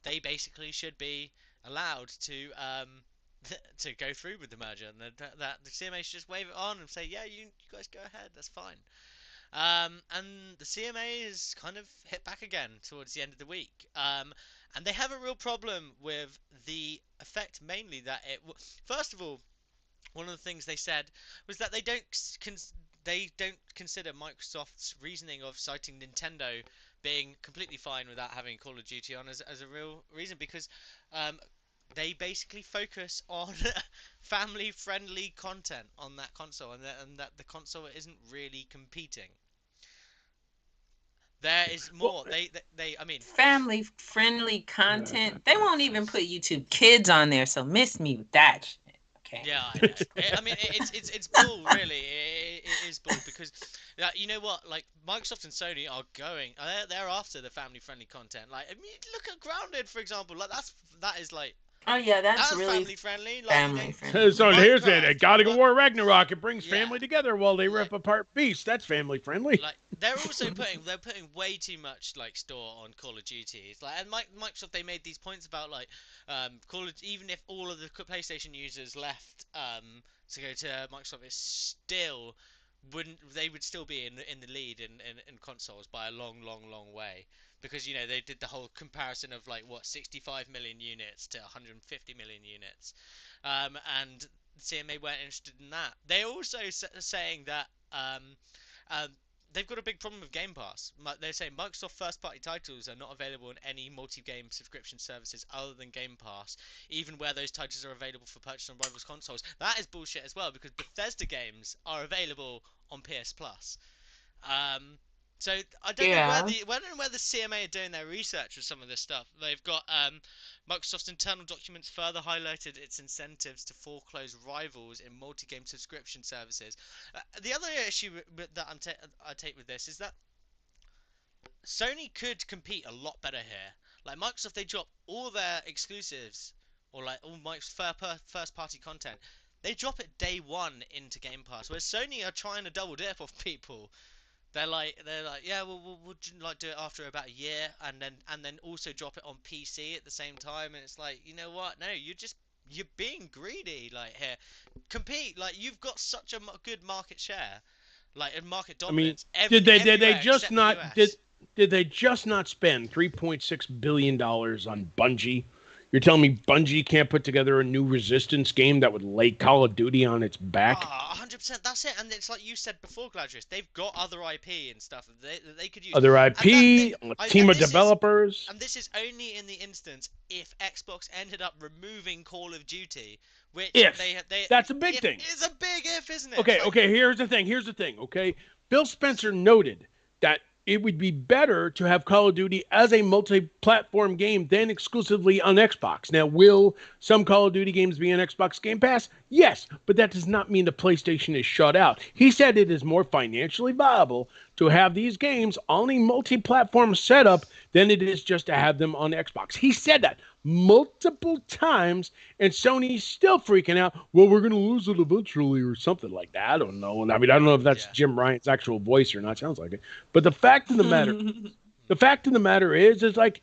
they basically should be allowed to go through with the merger, and that the CMA should just wave it on and say, yeah, you guys go ahead, that's fine. And the CMA is kind of hit back again towards the end of the week. And they have a real problem with the effect, mainly that first of all, one of the things they said was that they don't they don't consider Microsoft's reasoning of citing Nintendo being completely fine without having Call of Duty on as a real reason, because they basically focus on family-friendly content on that console, and that the console isn't really competing. There is more. I mean, family friendly content. They won't even put YouTube Kids on there, so miss me with that shit. Okay. Yeah, I know. I mean, it's bull, really. It is bull because, you know what? Like Microsoft and Sony are going. They're after the family-friendly content. Like, I mean, look at Grounded, for example. Like that is like. Oh yeah, that's really family-friendly. Like, family friendly. So here's it. God of Minecraft, War Ragnarok. It brings yeah. family together while they rip Like- apart Beast. That's family friendly. Like they're also putting way too much like store on Call of Duty. It's like, and Microsoft, they made these points about like Call of, even if all of the PlayStation users left to go to Microsoft, it still would still be in the lead in consoles by a long way, because you know they did the whole comparison of like what 65 million units to 150 million units, and CMA weren't interested in that. They're also saying that they've got a big problem with Game Pass. They're saying Microsoft first-party titles are not available in any multi-game subscription services other than Game Pass, even where those titles are available for purchase on rivals consoles. That is bullshit as well, because Bethesda games are available on PS Plus. So I don't know where the CMA are doing their research with some of this stuff. They've got Microsoft's internal documents further highlighted its incentives to foreclose rivals in multi-game subscription services. The other issue that I take with this is that Sony could compete a lot better here. Like Microsoft, they drop all their exclusives, or like all Microsoft first-party content. They drop it day one into Game Pass, whereas Sony are trying to double dip off people. They're like, yeah, we'll like do it after about a year, and then also drop it on PC at the same time. And it's like, you know what? No, you're being greedy. Like here, compete. Like you've got such a good market share, like and market dominance. I mean, did they just not did they just not spend $3.6 billion on Bungie? You're telling me Bungie can't put together a new Resistance game that would lay Call of Duty on its back? 100%. That's it. And it's like you said before, Gladys. They've got other IP and stuff that they could use. Other IP, a team of developers. And this is only in the instance if Xbox ended up removing Call of Duty, which that's a big thing. It's a big if, isn't it? Okay. Here's the thing. Okay, Bill Spencer noted that it would be better to have Call of Duty as a multi-platform game than exclusively on Xbox. Now, will some Call of Duty games be on Xbox Game Pass? Yes, but that does not mean the PlayStation is shut out. He said it is more financially viable to have these games on a multi-platform setup than it is just to have them on Xbox. He said that multiple times, and Sony's still freaking out. Well, we're going to lose it eventually or something like that. I don't know. And I mean, I don't know if that's Jim Ryan's actual voice or not. Sounds like it. But the fact of the matter is like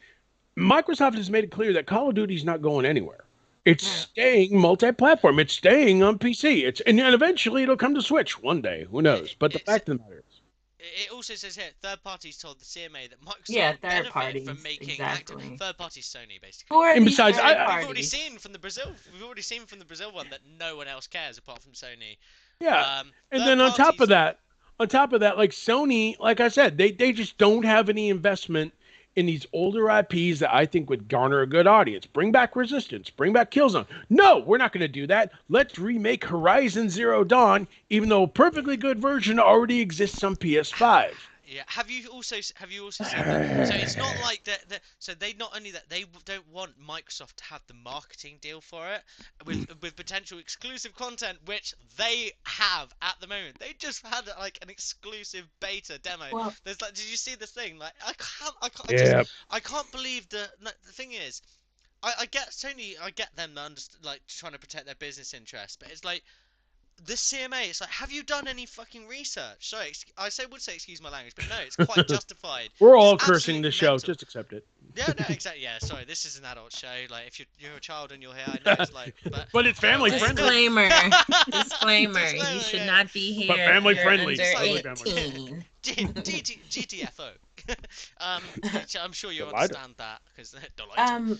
Microsoft has made it clear that Call of Duty is not going anywhere. It's staying multi-platform. It's staying on PC. And eventually it'll come to Switch one day. Who knows? But the fact of the matter is, it also says here, third parties told the CMA that Microsoft benefit from making active. Third parties, Sony, basically. And besides, we've already seen from the Brazil one that no one else cares apart from Sony. Yeah, and then on top of that, like Sony, like I said, they just don't have any investment in these older IPs that I think would garner a good audience. Bring back Resistance, bring back Killzone. No, we're not going to do that. Let's remake Horizon Zero Dawn, even though a perfectly good version already exists on PS5. Yeah. Have you also seen that? So it's not like that. So they not only that they don't want Microsoft to have the marketing deal for it with potential exclusive content, which they have at the moment. They just had like an exclusive beta demo. Well, There's like, did you see this thing? Like, I can't believe the thing is, I get Sony, I get them like trying to protect their business interests, but it's like. The CMA, it's like, have you done any fucking research? Sorry, I would say excuse my language, but no, it's quite justified. We're all cursing the show, just accept it. Yeah, no, exactly. Yeah, sorry, this is an adult show. Like, if you're a child and you're here, I know it's like, but it's family friendly. Disclaimer. You should not be here. But family friendly. Under 18. GTFO. I'm sure you understand that because don't like to.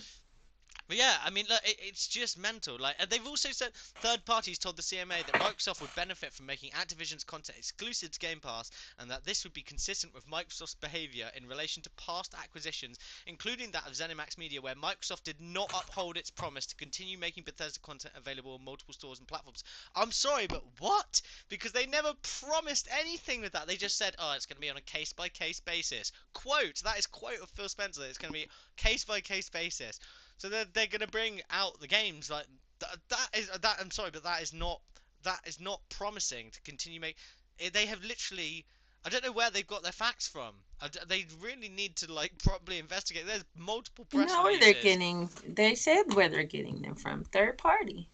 But yeah, I mean, look, it's just mental. Like, and they've also said third parties told the CMA that Microsoft would benefit from making Activision's content exclusive to Game Pass, and that this would be consistent with Microsoft's behavior in relation to past acquisitions, including that of ZeniMax Media, where Microsoft did not uphold its promise to continue making Bethesda content available on multiple stores and platforms. I'm sorry, but what? Because they never promised anything with that. They just said, oh, it's going to be on a case-by-case basis. Quote, that is quote of Phil Spencer. It's going to be case-by-case basis. So they're gonna bring out the games like that. I'm sorry, but that is not promising to continue make. They have literally. I don't know where they've got their facts from. They really need to like properly investigate. There's multiple You press know where they're releases. getting? They said where they're getting them from. Third party.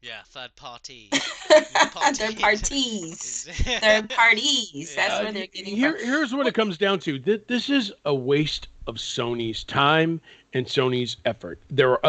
Yeah, third party. Third parties. Third parties. That's where they're getting from. Here's what it comes down to. This is a waste of Sony's time and Sony's effort. There are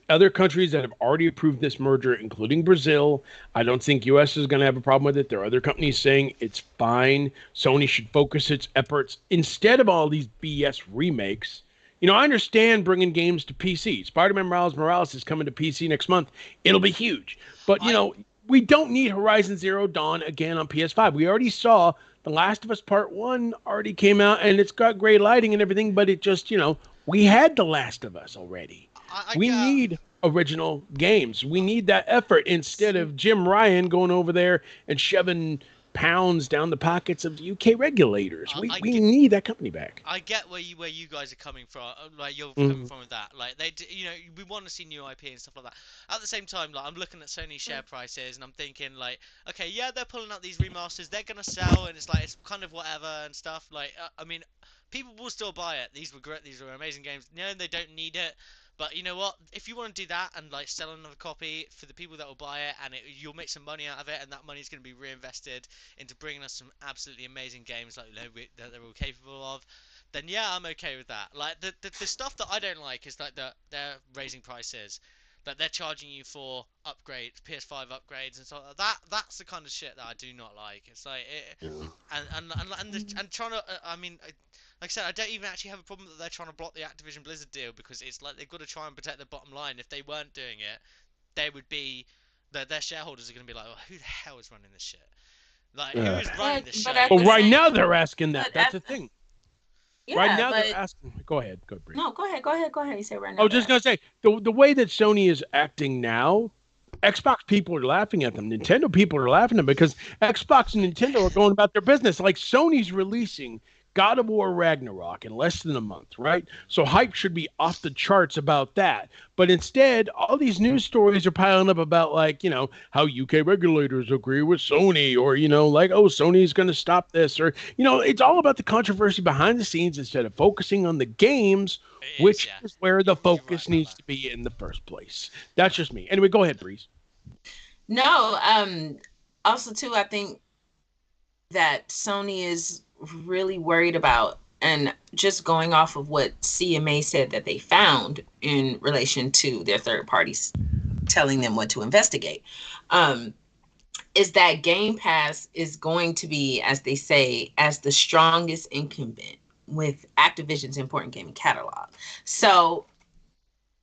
other countries that have already approved this merger, including Brazil. I don't think US is going to have a problem with it. There are other companies saying it's fine. Sony should focus its efforts instead of all these BS remakes. You know, I understand bringing games to PC. Spider-Man Miles Morales is coming to PC next month. It'll be huge. But, you know, we don't need Horizon Zero Dawn again on PS5. We already saw The Last of Us Part 1 already came out, and it's got great lighting and everything, but it just, you know, we had The Last of Us already. We need original games. We need that effort instead of Jim Ryan going over there and shoving pounds down the pockets of the UK regulators. We need that company back. I get where you guys are coming from. Like you're coming from with that. Like you know, we want to see new IP and stuff like that. At the same time, like I'm looking at Sony share prices and I'm thinking like, okay, yeah, they're pulling out these remasters. They're gonna sell, and it's like it's kind of whatever and stuff. Like I mean, people will still buy it. These were great. These were amazing games. No, they don't need it. But you know what? If you want to do that and like sell another copy for the people that will buy it, and you'll make some money out of it, and that money is going to be reinvested into bringing us some absolutely amazing games like that they're all capable of, then yeah, I'm okay with that. Like the stuff that I don't like is like they're raising prices, that they're charging you for upgrades, PS5 upgrades and stuff like that. That's the kind of shit that I do not like. It's like and trying to I mean. Like I said, I don't even actually have a problem that they're trying to block the Activision Blizzard deal, because it's like they've got to try and protect their bottom line. If they weren't doing it, they would be their shareholders are going to be like, oh, who the hell is running this shit? Like, who is running this shit? Well, right now they're asking that. That's the thing. Yeah, right now they're asking. Go ahead, Bree. No, go ahead. You say right now. I was just gonna say the way that Sony is acting now. Xbox people are laughing at them. Nintendo people are laughing at them because Xbox and Nintendo are going about their business. Like Sony's releasing God of War Ragnarok in less than a month, right? So hype should be off the charts about that. But instead, all these news stories are piling up about, like, you know, how UK regulators agree with Sony, or, you know, like, oh, Sony's going to stop this, or, you know, it's all about the controversy behind the scenes instead of focusing on the games, which is where the focus needs to be in the first place. That's just me. Anyway, go ahead, Breeze. No, also, too, I think that Sony is really worried about, and just going off of what CMA said that they found in relation to their third parties telling them what to investigate, is that Game Pass is going to be, as they say, as the strongest incumbent with Activision's important gaming catalog. So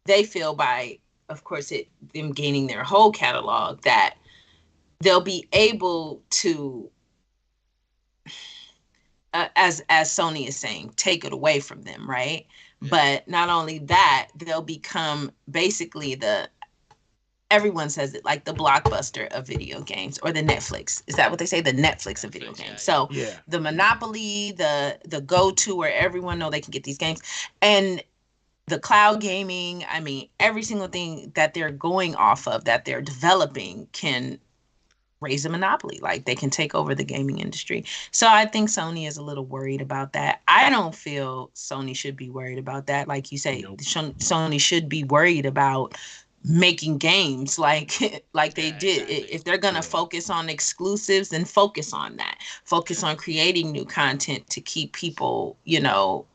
they feel by, of course, them gaining their whole catalog, that they'll be able to, as Sony is saying, take it away from them, right? Yeah. But not only that, they'll become basically everyone says it, like the Blockbuster of video games, or the Netflix. Is that what they say? The Netflix of video games. So the monopoly, the go-to where everyone know they can get these games. And the cloud gaming, I mean, every single thing that they're going off of, that they're developing, can raise a monopoly. Like, they can take over the gaming industry. So I think Sony is a little worried about that. I don't feel Sony should be worried about that. Like you say, Sony should be worried about making games like they did. Exactly. If they're gonna focus on exclusives, then focus on that. Focus on creating new content to keep people, you know,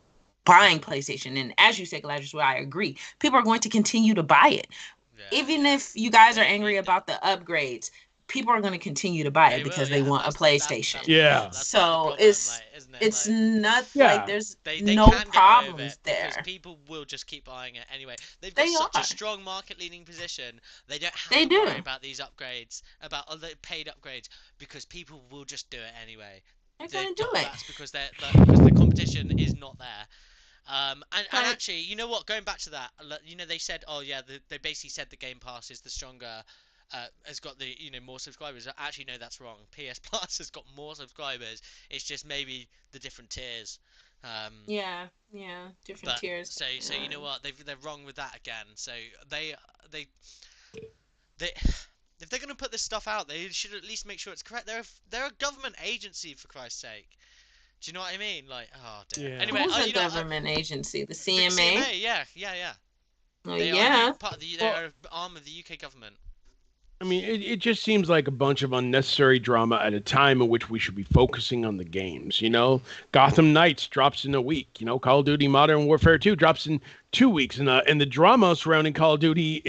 buying PlayStation. And as you said, Galadriel, I agree. People are going to continue to buy it. Yeah. Even if you guys are angry about the upgrades, people are going to continue to buy They it will, because they yeah. want a PlayStation. Yeah. That's part of the So problem, like, isn't it? it's Like, not like Yeah. there's they no can get away with it problems because there. people will just keep buying it anyway. They've got They such a are. strong market leading position. They don't have They to worry do. about these upgrades, about other paid upgrades, because people will just do it anyway. They're gonna do it. That's because because the competition is not there. And But actually, you know what? Going back to that, you know, they said, oh yeah, they basically said the Game Pass is the stronger, has got the more subscribers. Actually, no, that's wrong. PS Plus has got more subscribers. It's just maybe the different tiers. yeah, different But tiers. so you know what? They're wrong with that again. So they they if they're gonna put this stuff out, they should at least make sure it's correct. They're a government agency, for Christ's sake. Do you know what I mean? Like, oh dear. Yeah. Anyway, Who's a you know, government agency? The the CMA? CMA, yeah. Oh They yeah. are part of the Well, they're an arm of the UK government. I mean, it just seems like a bunch of unnecessary drama at a time in which we should be focusing on the games. Gotham Knights drops in a week. Call of Duty Modern Warfare 2 drops in 2 weeks, and the drama surrounding Call of Duty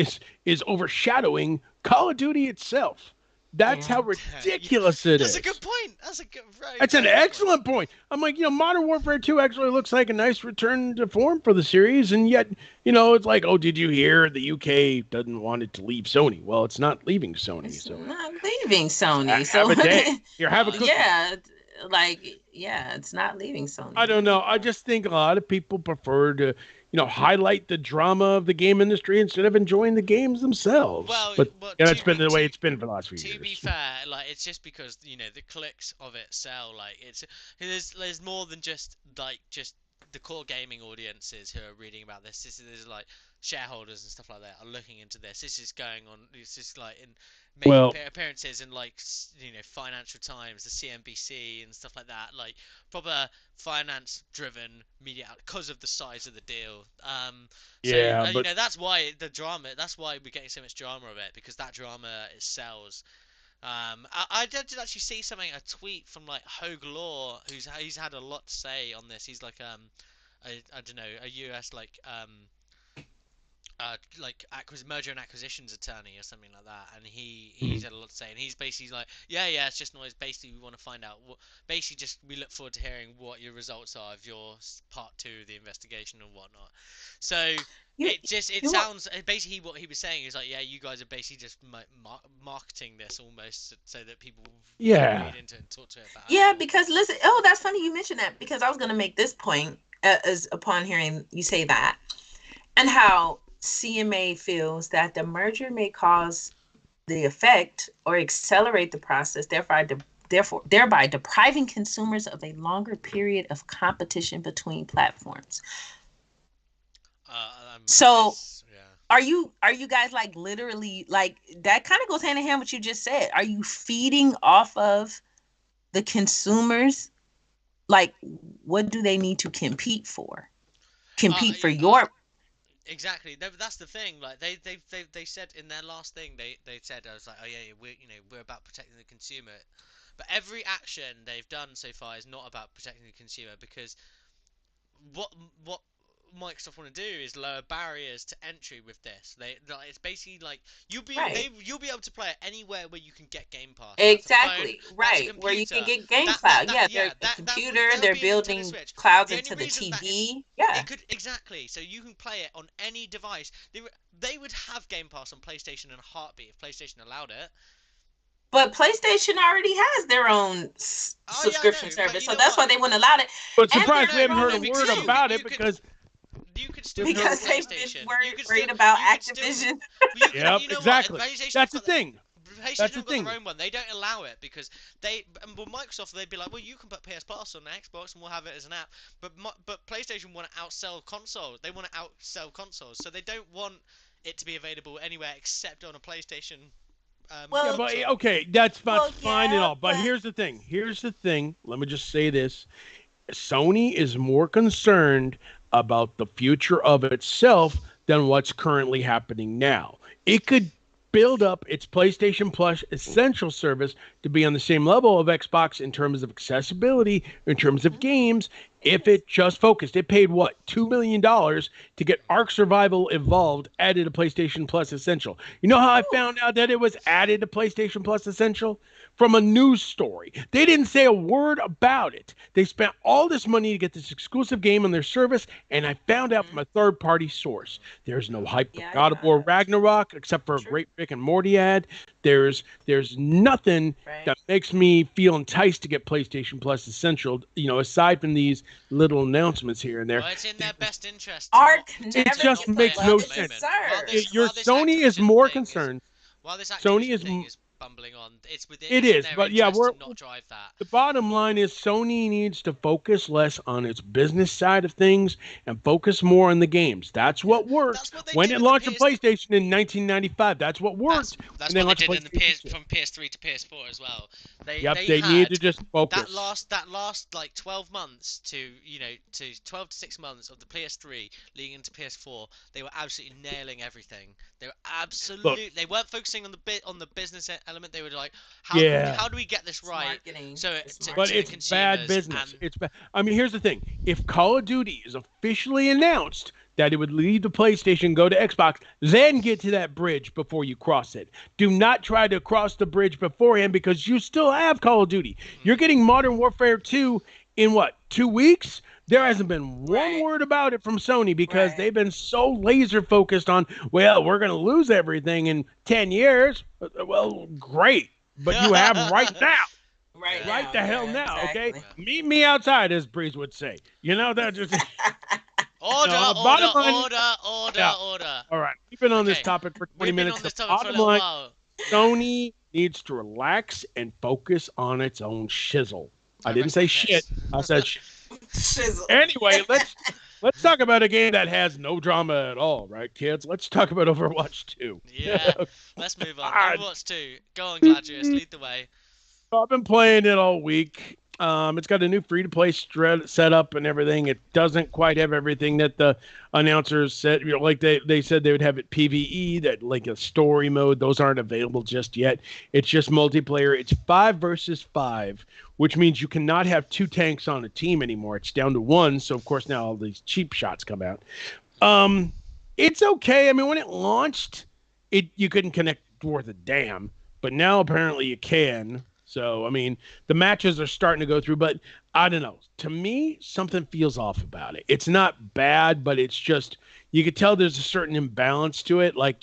is overshadowing Call of Duty itself. That's Yeah. how ridiculous it is. That's a good point. That's a good. That's an excellent point. I'm like, Modern Warfare 2 actually looks like a nice return to form for the series, and yet, it's like, oh, did you hear the UK doesn't want it to leave Sony? Well, it's not leaving Sony, It's so not leaving Sony. have a day. Here, have a cookie. It's not leaving Sony. I don't know. I just think a lot of people prefer to, highlight the drama of the game industry instead of enjoying the games themselves. Well, but that's been the way to- it's been for the last few To years. be fair, like, it's just because the clicks of it sell. Like, there's more than just the core gaming audiences who are reading about this. There's like shareholders and stuff like that are looking into this. This is going on. It's just like in making Well- appearances in like Financial Times, the CNBC and stuff like that. Like proper finance-driven media because of the size of the deal. So Yeah, but that's why the drama. That's why we're getting so much drama of it, because that drama it sells. I did actually see something, a tweet from like Hogue Law, he's had a lot to say on this. He's like I don't know, a US like merger and acquisitions attorney or something like that, and he's had a lot to say, and he's basically like, yeah, it's just noise. Basically, we want to find out what. Basically, just we look forward to hearing what your results are of your part 2 of the investigation and whatnot. So it sounds basically what he was saying is like, yeah, you guys are basically just marketing this almost so that people read into it and talk to it about. Yeah, because listen, that's funny you mentioned that, because I was going to make this point as upon hearing you say that, and how CMA feels that the merger may cause the effect or accelerate the process, thereby depriving consumers of a longer period of competition between platforms. So are you guys like literally like that kind of goes hand in hand with what you just said? Are you feeding off of the consumers? Like, what do they need to compete for? For your Exactly. That's the thing. Like they said in their last thing, they said, I was like, oh yeah, we're about protecting the consumer, but every action they've done so far is not about protecting the consumer, because what Microsoft want to do is lower barriers to entry with this. It's basically like you'll be able to play it anywhere where you can get Game Pass. Exactly, right, where you can get Game Cloud. They're the computer, they're building clouds into the TV. Exactly. So you can play it on any device. They would have Game Pass on PlayStation in a heartbeat if PlayStation allowed it. But PlayStation already has their own subscription service, so that's why they wouldn't allow it. But surprised we haven't heard a word about it, because you could still because they've been worried about Activision. Exactly. That's the thing. PlayStation have got their own one. They don't allow it because Microsoft, they'd be like, well, you can put PS Plus on Xbox and we'll have it as an app. But PlayStation want to outsell consoles. They want to outsell consoles, so they don't want it to be available anywhere except on a PlayStation. Okay, that's fine and all. But here's the thing. Let me just say this. Sony is more concerned about the future of itself than what's currently happening now. It could build up its PlayStation Plus Essential service to be on the same level of Xbox in terms of accessibility, in terms of games, if it just focused. It paid what, $2 million to get Ark Survival Evolved added to PlayStation Plus Essential. You know how I found out that it was added to PlayStation Plus Essential? From a news story. They didn't say a word about it. They spent all this money to get this exclusive game on their service, and I found out from a third-party source. There's no hype for God of War Ragnarok except for a great Rick and Morty ad. There's nothing that makes me feel enticed to get PlayStation Plus Essential, aside from these little announcements here and there. Well, it's in their best interest. It just makes no sense. Your Sony is more concerned. While this Sony thing is bumbling on, it's within it is, their but yeah, interest to not drive that. The bottom line is Sony needs to focus less on its business side of things and focus more on the games. That's what worked when it launched on PlayStation in 1995. That's what worked. That's what they did from PS3 to PS4 as well. They need to just focus. That last like 12 months to 12 to 6 months of the PS3 leading into PS4, they were absolutely nailing everything. They were they weren't focusing on the business element. They were like, how do we get this right? But it's bad business. It's bad. I mean, here's the thing: if Call of Duty is officially announced that it would leave the PlayStation, go to Xbox, then get to that bridge before you cross it. Do not try to cross the bridge beforehand because you still have Call of Duty. You're getting Modern Warfare 2 in 2 weeks? There hasn't been one word about it from Sony because they've been so laser focused on, well, we're going to lose everything in 10 years. Well, great. But you have right now. Right the hell now, exactly. Okay? Meet me outside, as Breeze would say. That just... Order. All right. We've been on this topic for 20 minutes. The bottom line, Sony needs to relax and focus on its own shizzle. I didn't say shit. I said shizzle. Anyway, let's talk about a game that has no drama at all, right, kids? Let's talk about Overwatch 2. Yeah, let's move on. Overwatch 2. Go on, Gladius. Lead the way. I've been playing it all week. It's got a new free-to-play setup and everything. It doesn't quite have everything that the announcers said. Like they said they would have it PvE, that like a story mode. Those aren't available just yet. It's just multiplayer. It's 5 versus 5, which means you cannot have 2 tanks on a team anymore. It's down to 1. So of course now all these cheap shots come out. It's okay. I mean, when it launched, you couldn't connect worth a damn, but now apparently you can. So, I mean, the matches are starting to go through, but I don't know. To me, something feels off about it. It's not bad, but it's just, you could tell there's a certain imbalance to it. Like,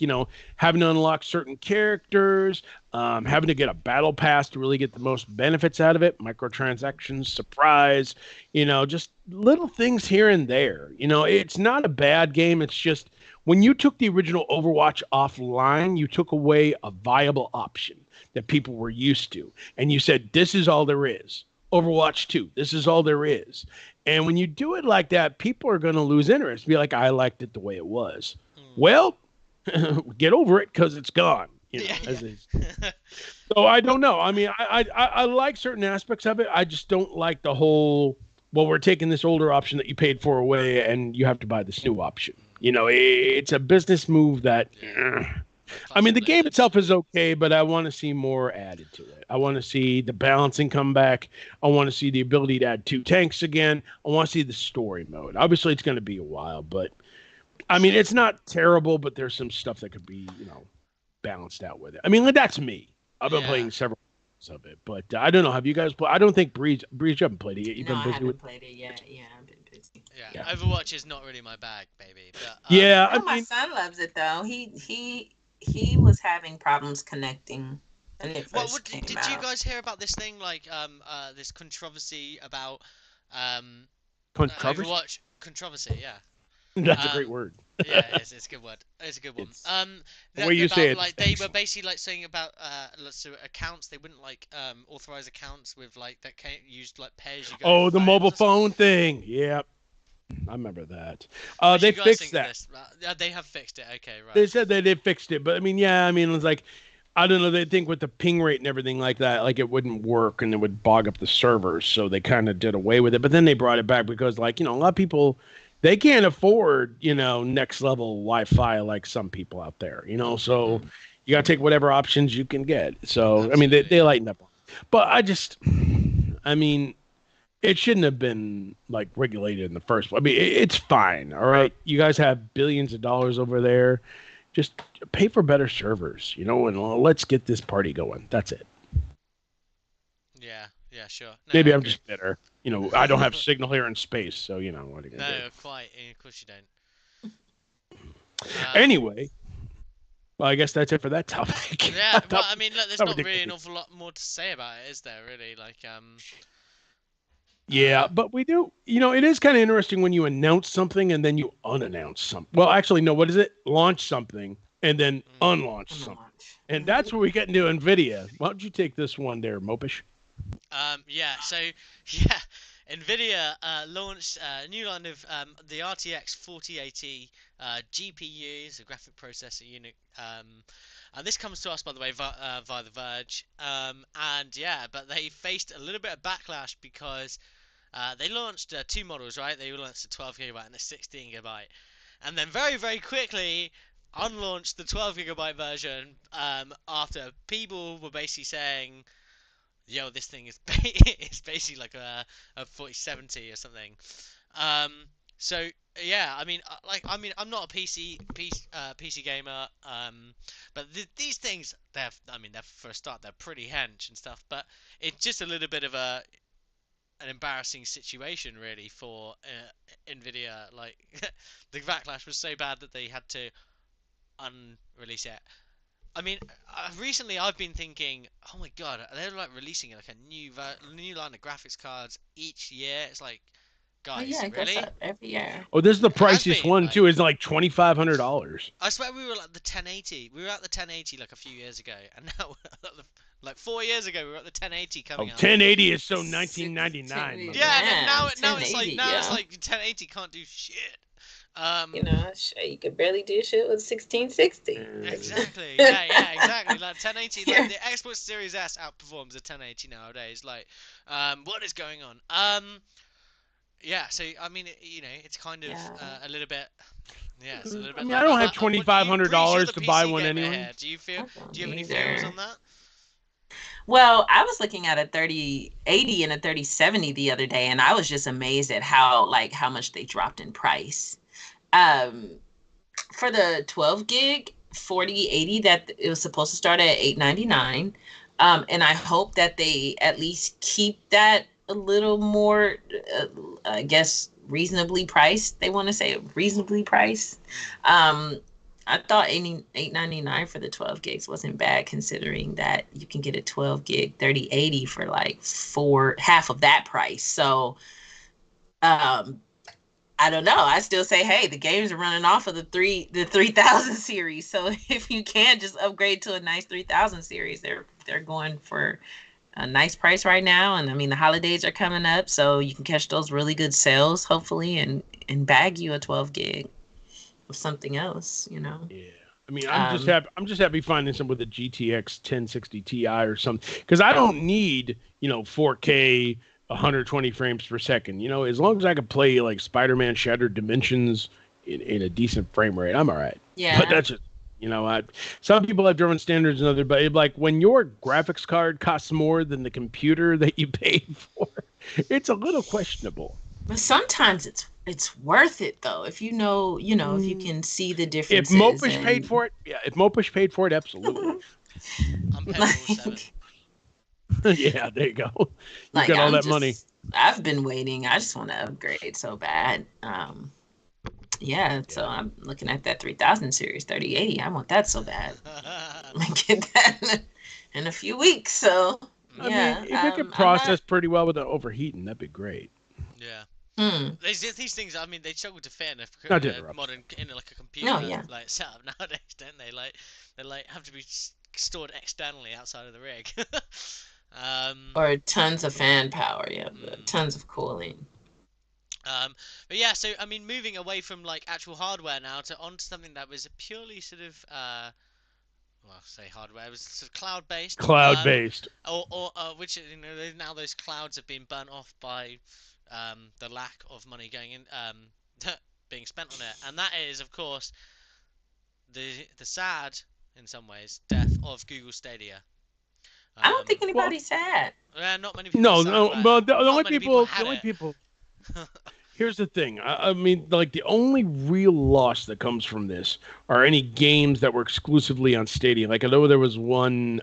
having to unlock certain characters, having to get a battle pass to really get the most benefits out of it, microtransactions, surprise, just little things here and there. It's not a bad game. It's just, when you took the original Overwatch offline, you took away a viable option that people were used to. And you said, this is all there is. Overwatch 2, this is all there is. And when you do it like that, people are going to lose interest. Be like, I liked it the way it was. Well, get over it because it's gone. As is. So I don't know. I mean, I like certain aspects of it. I just don't like the whole, well, we're taking this older option that you paid for away and you have to buy this new option. It's a business move that... I mean, the game itself is okay, but I want to see more added to it. I want to see the balancing come back. I want to see the ability to add 2 tanks again. I want to see the story mode. Obviously, it's going to be a while, but I mean, it's not terrible, but there's some stuff that could be, balanced out with it. I mean, that's me. I've been playing several of it, but I don't know. Have you guys played? I don't think Breeze, you haven't played it yet. I haven't played it yet. Yeah, I've been busy. Yeah, Overwatch is not really my bag, baby. But, my son loves it though. He was having problems connecting when it first came did out. you guys hear about this thing, this controversy about controversy? Overwatch? Controversy, yeah. That's a great word. Yeah, it's a good word. It's a good one. The way you say it. They were basically saying about so accounts. They wouldn't authorize accounts with that used pay as you go. Oh, the mobile phone thing. Yep. I remember that. They fixed that. They have fixed it. Okay, right. They said they fixed it, but I mean, it was like, I don't know. They think with the ping rate and everything like that, like it wouldn't work and it would bog up the servers. So they kind of did away with it. But then they brought it back because, a lot of people, they can't afford, next level Wi-Fi like some people out there, So you got to take whatever options you can get. So, absolutely. I mean, they lightened up. But I mean, it shouldn't have been like regulated in the first place. I mean, it's fine. All right. You guys have billions of dollars over there. Just pay for better servers, and let's get this party going. That's it. Yeah, yeah, sure. No, I Maybe I'm agree. just bitter. I don't have signal here in space, so what are you gonna do? No, quite. Of course you don't. Anyway, well, I guess that's it for that topic. Yeah, well, I mean, look, there's That not really an ridiculous. awful lot more to say about it, is there? Really, like, Yeah, but we do. It is kind of interesting when you announce something and then you unannounce something. Well, actually, no. What is it? Launch something and then unlaunch something, and that's where we get into Nvidia. Why don't you take this one there, Mopish? Yeah. So, yeah, Nvidia launched a new line of the RTX 4080 GPUs, a graphic processor unit. And this comes to us, by the way, via the Verge. And yeah, but they faced a little bit of backlash because they launched two models, right? They launched a 12 gigabyte and a 16 gigabyte, and then very, very quickly unlaunched the 12 gigabyte version after people were basically saying, "Yo, this thing is it's basically like a 4070 or something." Um, so yeah, I mean, I'm not a PC gamer, but these things, they're for a start, they're pretty hench and stuff, but it's just a little bit of an embarrassing situation really for Nvidia. Like the backlash was so bad that they had to unrelease it. I mean, recently I've been thinking, oh my god, they're like releasing like a new line of graphics cards each year. It's like, Oh yeah, guys, it goes really? up every year. Oh, this is the It has priciest been one like, too. Is like $2,500. I swear we were like the 1080. We were at the 1080 like a few years ago, and now we're at like 4 years ago we were at the 1080 Oh, coming up. 1080 is so Six, 1999. Yeah, and then man, now it's like 1080, yeah. 1080 can't do shit. Shit, you could barely do shit with 1660. Exactly. Yeah, yeah, exactly. Like 1080, like the Xbox Series S outperforms the 1080 nowadays. Like, what is going on? Yeah. So I mean, it's kind of Yeah. a little bit. Yeah, it's a little I bit mean, like I don't that. have What do you? Pretty sure $2,500 the to buy PC one gamer anyway. here. Do you feel? I Do you have don't any feelings either. on that? Well, I was looking at a 3080 and a 3070 the other day, and I was just amazed at how much they dropped in price. Um, for the 12 gig 4080 that it was supposed to start at 899. And I hope that they at least keep that a little more, I guess, reasonably priced. They want to say reasonably priced. I thought 899 for the 12 gigs wasn't bad, considering that you can get a 12 gig 3080 for like half of that price. So um I don't know. I still say, hey, the games are running off of the 3000 series. So if you can just upgrade to a nice 3000 series, they're going for a nice price right now. And I mean, the holidays are coming up, so you can catch those really good sales, hopefully, and bag you a 12 gig of something else. Yeah. I mean, I'm just Um, happy. I'm just happy finding some with a GTX 1060 Ti or something because I don't need 4K 120 frames per second. As long as I can play like Spider-Man Shattered Dimensions in a decent frame rate, I'm all right. But yeah. that's just some people have different standards and other. But like when your graphics card costs more than the computer that you paid for, it's a little questionable. But sometimes it's worth it though, if if you can see the If differences Mopish paid and for it, yeah. If Mopish paid for it, absolutely. I'm paying for all seven. like Yeah, there you go. You've like got all that money. I've been waiting. I just want to upgrade so bad. Yeah, so I'm looking at that 3000 series 3080. I want that so bad. I'm gonna get that in a few weeks. So I mean, yeah, if it could I'm not. process pretty well without overheating, that'd be great. Yeah. Hmm. These things. I mean, they struggle to fit Not in to a interrupt. modern, in like a Oh computer yeah. like setup nowadays, don't they? Like they like have to be stored externally outside of the rig. Or tons of fan power. Yeah, mm, tons of cooling. but yeah, so I mean, moving away from like actual hardware now to onto something that was purely sort of well, say hardware, it was sort of cloud based. Cloud based. Or which now those clouds have been burnt off by the lack of money going in being spent on it, and that is of course the sad, in some ways, death of Google Stadia. I don't think Well, anybody's sad. Not many people are no, sad no, about it. but the Not only many people people, the had only it. people. Here's the thing. I mean, like the only real loss that comes from this are any games that were exclusively on Stadia. Like I know there was one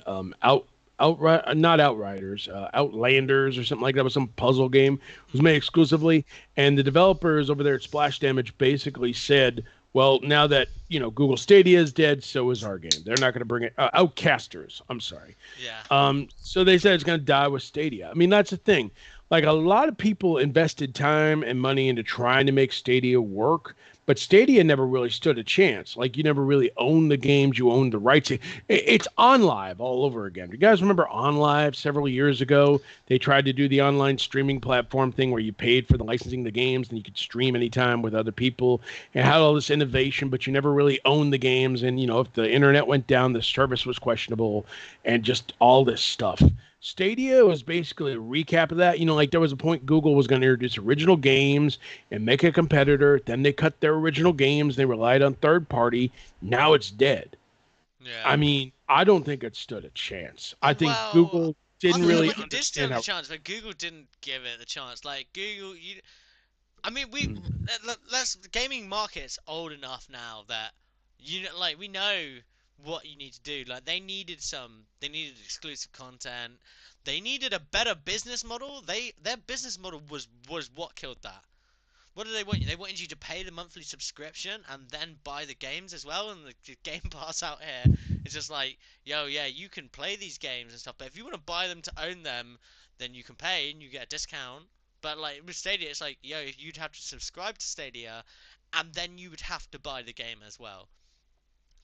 not Outriders, Outlanders or something like that. Was some puzzle game. It was made exclusively, and the developers over there at Splash Damage basically said, "Well, now that Google Stadia is dead, so is our game. They're not going to bring it." Outcasters. I'm sorry. Yeah. So they said it's going to die with Stadia. I mean, that's the thing. Like a lot of people invested time and money into trying to make Stadia work, but Stadia never really stood a chance. Like you never really owned the games, you owned the rights. It's on live all over again. You guys remember on live several years ago? They tried to do the online streaming platform thing where you paid for the licensing of the games and you could stream anytime with other people and had all this innovation, but you never really owned the games. And if the internet went down, the service was questionable and just all this stuff. Stadia was basically a recap of that. Like there was a point Google was going to introduce original games and make a competitor. Then they cut their original games. They relied on third party. Now it's dead. Yeah. I mean, I don't think it stood a chance. I think Well, Google I didn't feel really like it did understand stand a how. chance, but Google didn't give it the chance. Like Google, I mean, Mm. let's the gaming market's old enough now that like we know what you need to do. Like they needed exclusive content. They needed a better business model. Their business model was what killed that. What do they want you? They wanted you to pay the monthly subscription and then buy the games as well. And the Game Pass out here is just like, yo, yeah, you can play these games and stuff, but if you want to buy them to own them, then you can pay and you get a discount. But like with Stadia, it's like, yo, you'd have to subscribe to Stadia, and then you would have to buy the game as well.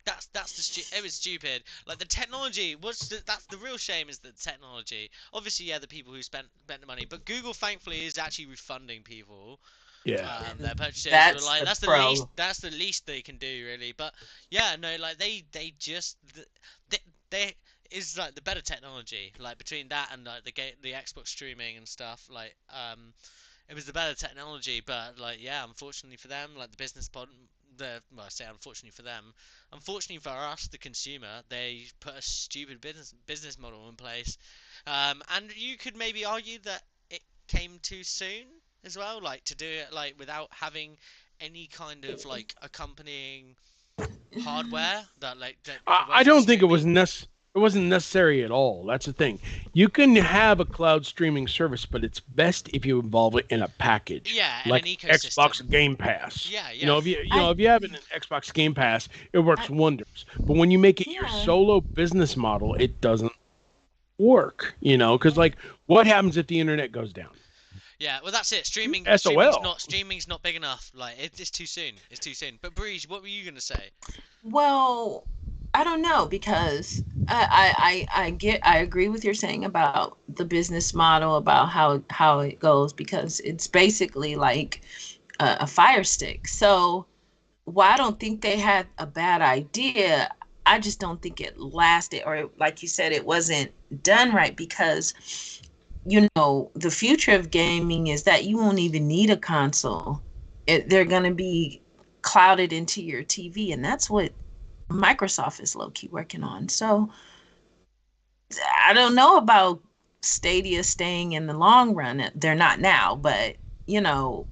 It was stupid. Like the technology that's the real shame is the technology. Obviously, yeah, the people who spent the money, but Google thankfully is actually refunding people Yeah. their purchases. But That's like the least pro. that's the least they can do really. But yeah, no, like they just they is like the better technology. Like between that and like the Xbox streaming and stuff. Like it was the better technology. But like yeah, unfortunately for them, like the business pod. Well, I say unfortunately for them, unfortunately for us, the consumer, they put a stupid business model in place, and you could maybe argue that it came too soon as well, like to do it like without having any kind of like accompanying hardware that that I was it don't think it streaming. was It wasn't necessary at all. That's the thing. You can have a cloud streaming service, but it's best if you involve it in a package, Yeah, and an like ecosystem. Xbox Game Pass. Yeah, yeah. I, If you have an Xbox Game Pass, it works I wonders. But when you make it your yeah. solo business model, it doesn't work. Because like, what happens if the internet goes down? Yeah, well that's it. SOL. Streaming's not big enough. Like it's too soon. It's too soon. But Breeze, what were you gonna say? Well, I don't know because I agree with your saying about the business model about how it goes because it's basically like a fire stick. So while I don't think they had a bad idea, I just don't think it lasted or like you said, it wasn't done right because the future of gaming is that you won't even need a console. They're going to be clouded into your TV, and that's what Microsoft is low key working on. So I don't know about Stadia staying in the long run. They're not now, but you know,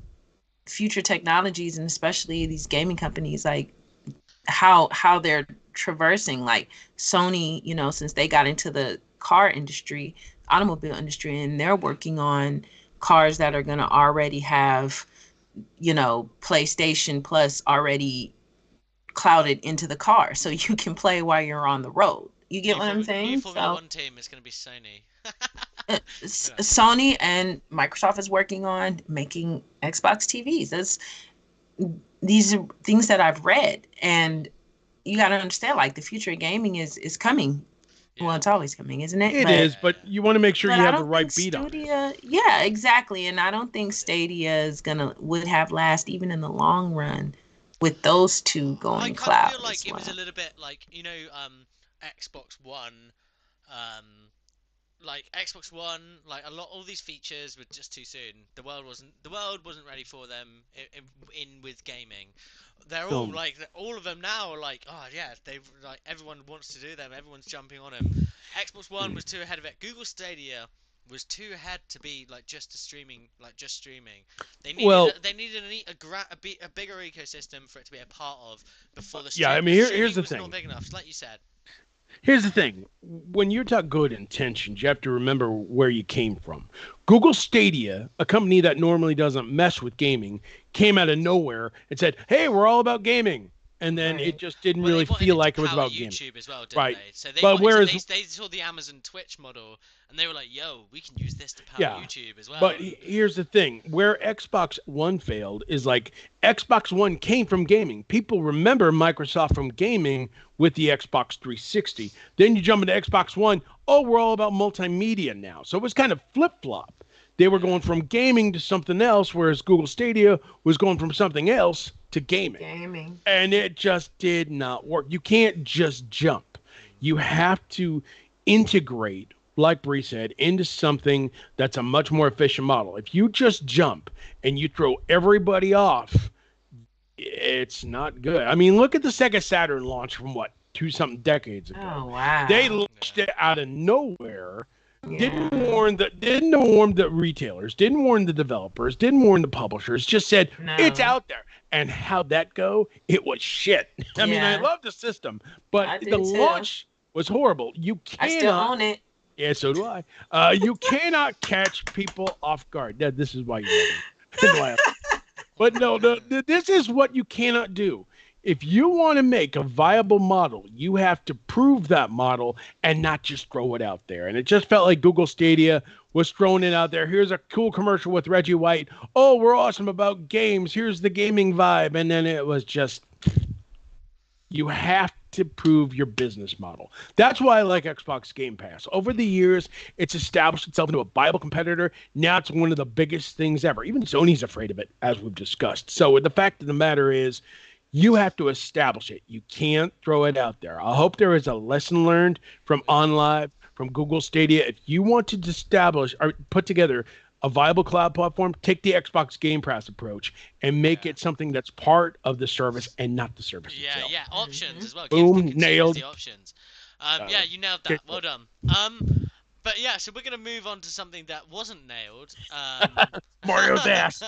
future technologies and especially these gaming companies, like how they're traversing, like Sony, since they got into the car industry, automobile industry, and they're working on cars that are going to already have, PlayStation Plus already clouded into the car so you can play while you're on the road. You get what I'm New saying? Formula So One team is gonna be Sony. Yeah. Sony and Microsoft is working on making Xbox TVs. These are things that I've read, and you got to understand, like the future of gaming is coming. Well, Yeah. it's always coming, isn't it? It Yeah. is, But but you want to make sure but you I have the don't think right beat on it. Stadia. Yeah, exactly, and I don't think That's it. Stadia would have last even in the long run with those two I going kind of feel cloud like as it was a well. little bit like Xbox One, um, like Xbox One, like all these features were just too soon. The world wasn't ready for them in with gaming. They're all Film. like all of them now are like, oh yeah, they've like everyone wants to do them. Everyone's jumping on them. Xbox One was too ahead of it. Google Stadia was too ahead to be like just streaming. They needed Well, a bigger ecosystem for it to be a part of before the yeah, I stream. mean, The here's streaming the was not thing. big enough, like you said. Here's the thing. When you talk good intentions, you have to remember where you came from. Google Stadia, a company that normally doesn't mess with gaming, came out of nowhere and said, "Hey, we're all about gaming." And then it Right. just didn't Well, they really wanted feel it to like it was power about gaming. YouTube as well, didn't Right. they? So they But wanted whereas, they saw the Amazon Twitch model, and they were like, "Yo, we can use this to power yeah. YouTube as well." But here's the thing. Where Xbox One failed is like Xbox One came from gaming. People remember Microsoft from gaming with the Xbox 360. Then you jump into Xbox One. Oh, we're all about multimedia now. So it was kind of flip-flop. They were going from gaming to something else, whereas Google Stadia was going from something else to gaming. Gaming. And it just did not work. You can't just jump. You have to integrate, like Bree said, into something that's a much more efficient model. If you just jump and you throw everybody off, it's not good. I mean, look at the Sega Saturn launch from what, two something decades ago. Oh wow. They launched it out of nowhere. Yeah. Didn't warn the retailers, didn't warn the developers, didn't warn the publishers, just said No. it's out there. And how'd that go? It was shit. I mean, I Yeah. love the system, I but do the too. launch was horrible. You I still cannot. own it. Yeah, so do I. You cannot catch people off guard. This is why you love it. But no, this is what you cannot do. If you want to make a viable model, you have to prove that model and not just throw it out there. And it just felt like Google Stadia was throwing it out there. Here's a cool commercial with Reggie White. Oh, we're awesome about games. Here's the gaming vibe. And then it was just, you have to prove your business model. That's why I like Xbox Game Pass. Over the years, it's established itself into a viable competitor. Now it's one of the biggest things ever. Even Sony's afraid of it, as we've discussed. So the fact of the matter is, you have to establish it. You can't throw it out there. I hope there is a lesson learned from OnLive, from Google Stadia. If you want to establish or put together a viable cloud platform, take the Xbox Game Pass approach and make it something that's part of the service and not the service itself. Yeah, options as well. Boom, Give the consumers nailed. the options. Yeah, you nailed that. Well done. But yeah, so we're gonna move on to something that wasn't nailed. Mario's ass.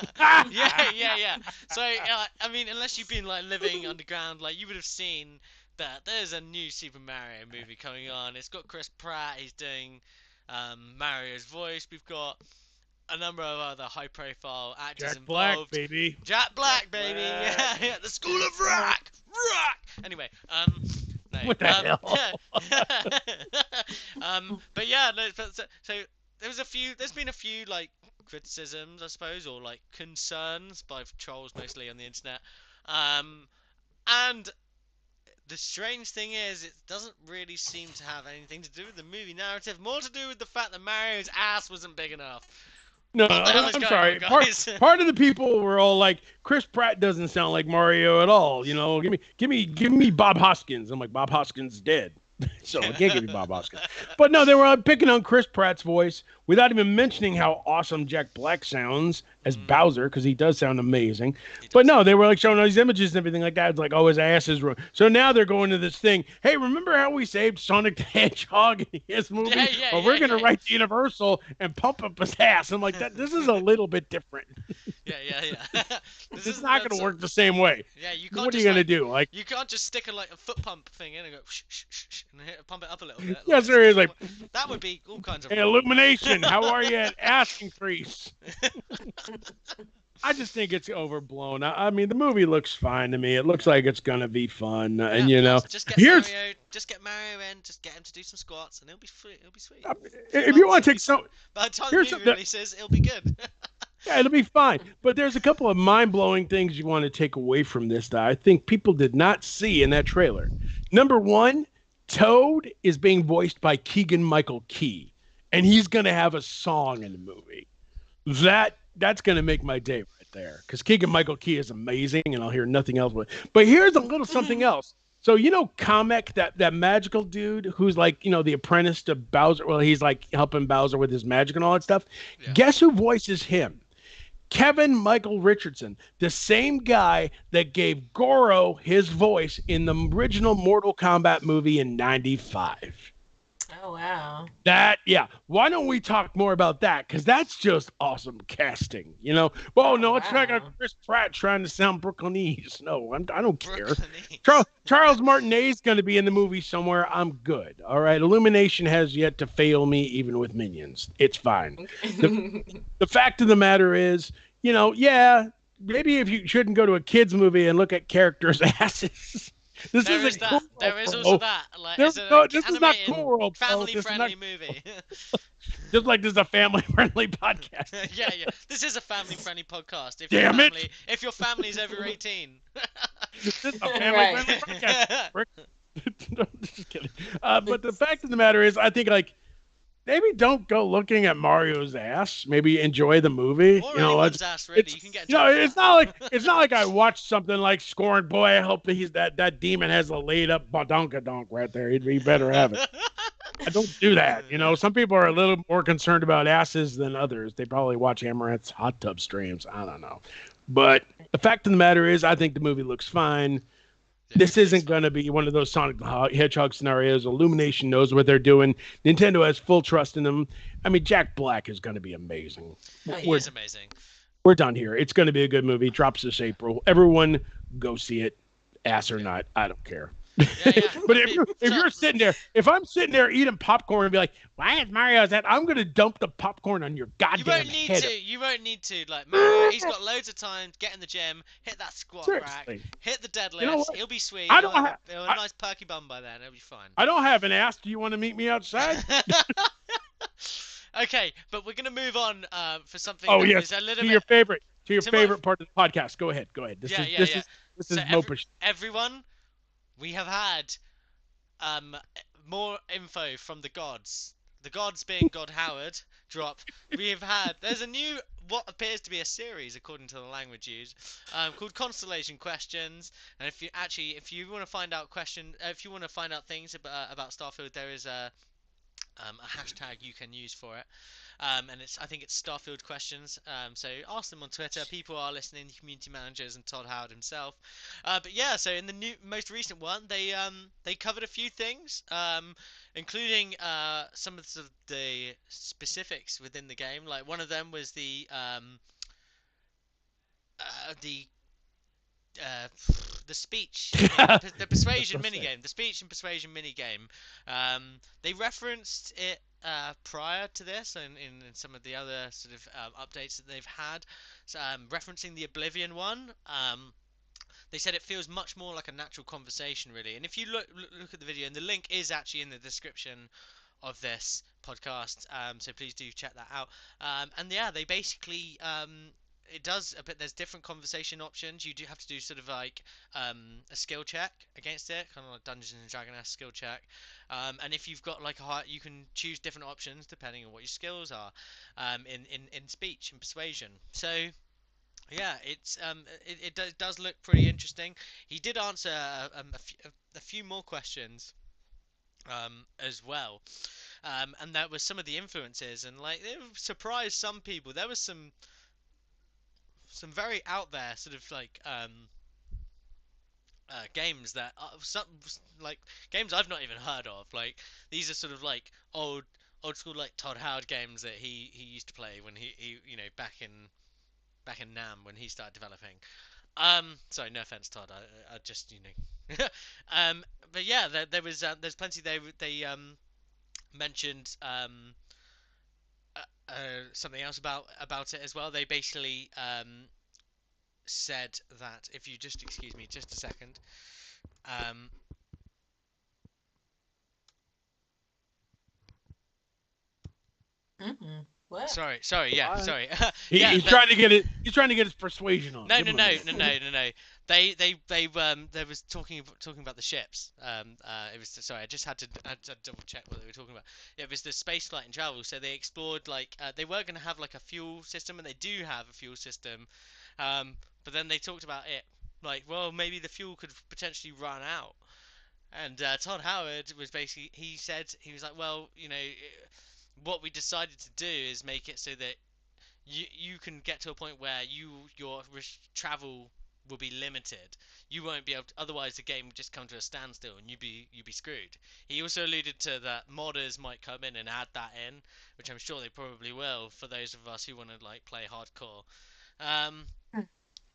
yeah. So I mean, unless you've been like living underground, like you would have seen that there's a new Super Mario movie coming on. It's got Chris Pratt. He's doing Mario's voice. We've got a number of other high-profile actors Jack involved. Black, baby. Jack Black, baby. Yeah. The School of Rock. Anyway, no. What the hell? But yeah, no, so there's been a few like criticisms, I suppose, or like concerns by trolls mostly on the internet. And the strange thing is, it doesn't really seem to have anything to do with the movie narrative. More to do with the fact that Mario's ass wasn't big enough. No, What the hell is I'm going sorry. on, guys? Part of the people were all like, Chris Pratt doesn't sound like Mario at all. You know, give me Bob Hoskins. I'm like, Bob Hoskins is dead. So I can't give you Bob Hoskins. But no, they were picking on Chris Pratt's voice without even mentioning how awesome Jack Black sounds as Bowser, because he does sound amazing. But no, they were like showing all these images and everything like that. It's like, oh, his ass is ruined. So now they're going to this thing. Hey, remember how we saved Sonic the Hedgehog in his movie? We're going to write to Universal and pump up his ass. I'm like, this is a little bit different. Yeah. It's not going to work the same way. Yeah, you can't. What are you going to do? Like, you can't just stick a foot pump thing in and go shh, and pump it up a little bit. Yeah, seriously. That would be all kinds of. Hey, Illumination, how are you at ass increase? I just think it's overblown. I mean, the movie looks fine to me. It looks like it's gonna be fun, and you know, just get Mario in, just get him to do some squats, and it'll be sweet. If you want to take some, by the time the movie releases, it'll be good. Yeah, it'll be fine. But there's a couple of mind-blowing things you want to take away from this that I think people did not see in that trailer. Number one, Toad is being voiced by Keegan-Michael Key, and he's going to have a song in the movie. That's going to make my day right there, because Keegan-Michael Key is amazing, and I'll hear nothing else. But here's a little something else. So Kamek, that magical dude who's like the apprentice to Bowser. Well, he's like helping Bowser with his magic and all that stuff. Yeah. Guess who voices him? Kevin Michael Richardson, the same guy that gave Goro his voice in the original Mortal Kombat movie in '95. Oh wow. Yeah. Why don't we talk more about that? Because that's just awesome casting. Well, Oh no, it's not like wow. Chris Pratt trying to sound Brooklynese. No, I don't care. Brooklynese. Charles Martinet is going to be in the movie somewhere. I'm good. All right. Illumination has yet to fail me, even with Minions. It's fine. The fact of the matter is, yeah, maybe if you shouldn't go to a kids movie and look at characters' asses. This There is is that. cool There is world, also bro. that. Like, This, it's an no, this is not animated, cool world, bro. This is not family-friendly movie. just like this is a family-friendly podcast. Yeah, yeah. This is a family-friendly podcast. Damn it. If your family's over 18. This is a Right. family-friendly podcast. No, just kidding. But the fact of the matter is, I think like maybe don't go looking at Mario's ass. Maybe enjoy the movie. Or anyone's ass, really. You can get. It's not like I watched something like Scorn. Boy, I hope that that demon has a laid up badonkadonk right there. He better have it. I don't do that. Some people are a little more concerned about asses than others. They probably watch Amaranth's hot tub streams. I don't know. But the fact of the matter is, I think the movie looks fine. This isn't going to be one of those Sonic the Hedgehog scenarios. Illumination knows what they're doing. Nintendo has full trust in them. I mean, Jack Black is going to be amazing. Oh, he is amazing. We're done here. It's going to be a good movie. Drops this April. Everyone go see it, ass or not. I don't care. Yeah, yeah. But if I'm sitting there eating popcorn and be like, why is Mario that? I'm going to dump the popcorn on your goddamn head. You won't need to. Like, Mario, he's got loads of time. Get in the gym, hit that squat rack, hit the deadlifts. He'll be sweet. He'll have a nice perky bum by then. It'll be fine. I don't have an ass. Do you want to meet me outside? Okay, but we're going to move on for something is a little bit... your favorite part of the podcast. Go ahead. This is Mopish. Everyone, we have had more info from the gods. The gods being God Howard drop. There's a new, what appears to be a series according to the language used, called Constellation Questions. And if you want to find out things about Starfield, there is a hashtag you can use for it. And I think it's Starfield Questions. So ask them on Twitter. People are listening, the community managers and Todd Howard himself. But yeah, so in the most recent one, they covered a few things, including some of the specifics within the game. Like one of them was the speech, the persuasion minigame, the speech and persuasion minigame. They referenced it prior to this, and in some of the other sort of updates that they've had, so, referencing the Oblivion one. They said it feels much more like a natural conversation, really. And if you look at the video, and the link is actually in the description of this podcast, so please do check that out. And yeah, they basically it does, but there's different conversation options. You do have to do sort of like a skill check against it, kind of like Dungeons and Dragons skill check. And if you've got like you can choose different options depending on what your skills are, in speech and persuasion. So yeah, it does look pretty interesting. He did answer a few more questions as well, and that was some of the influences, and like it surprised some people. There was some very out there sort of like games that some like games I've not even heard of. Like these are sort of like old school like Todd Howard games that he used to play when he back in NAM when he started developing. Sorry, no offense, Todd. I just but yeah, there was there's plenty. They mentioned something else about it as well. They basically said that if you just excuse me just a second. What? Sorry, yeah, sorry. He's trying to get it. He's trying to get his persuasion on. No. They was talking about the ships. It was sorry. I just had to double check what they were talking about. Yeah, it was the space flight and travel. So they explored like they were going to have like a fuel system, and they do have a fuel system. But then they talked about it like, well, maybe the fuel could potentially run out. And Todd Howard was basically, he said, he was like, well, what we decided to do is make it so that you can get to a point where your travel will be limited. You won't be able to, otherwise the game would just come to a standstill and you'd be screwed. He also alluded to that modders might come in and add that in, which I'm sure they probably will for those of us who want to like play hardcore. Um,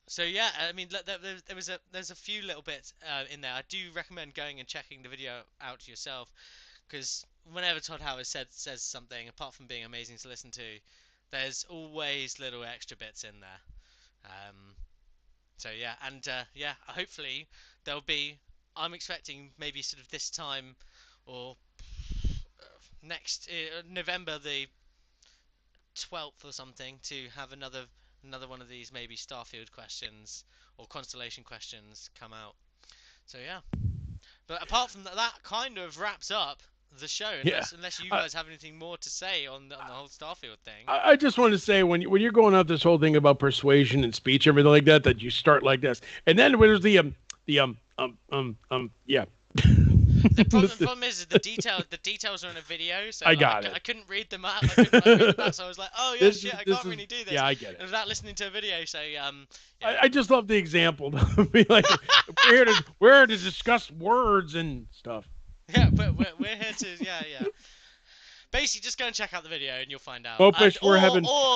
so yeah, I mean, there's a few little bits in there. I do recommend going and checking the video out yourself, because whenever Todd Howard says something, apart from being amazing to listen to, there's always little extra bits in there. Um, so yeah, and yeah, hopefully there'll be. I'm expecting maybe sort of this time, or next November the 12th or something, to have another one of these maybe Starfield questions or Constellation questions come out. So yeah, but apart from that, that kind of wraps up the show. Yeah. Unless you guys have anything more to say on the whole Starfield thing. I just want to say when you're going out this whole thing about persuasion and speech, everything like that, that you start like this, and then there's yeah. The problem is the details are in a video, so I like, got it. I couldn't read them out. I couldn't read them out, so I was like, oh yeah, shit, I can't really do this. Yeah, I get it. Without listening to a video, so yeah. I just love the example. Be like, we're here to discuss words and stuff. Yeah, but we're here to yeah. Basically, just go and check out the video and you'll find out. Mopish, or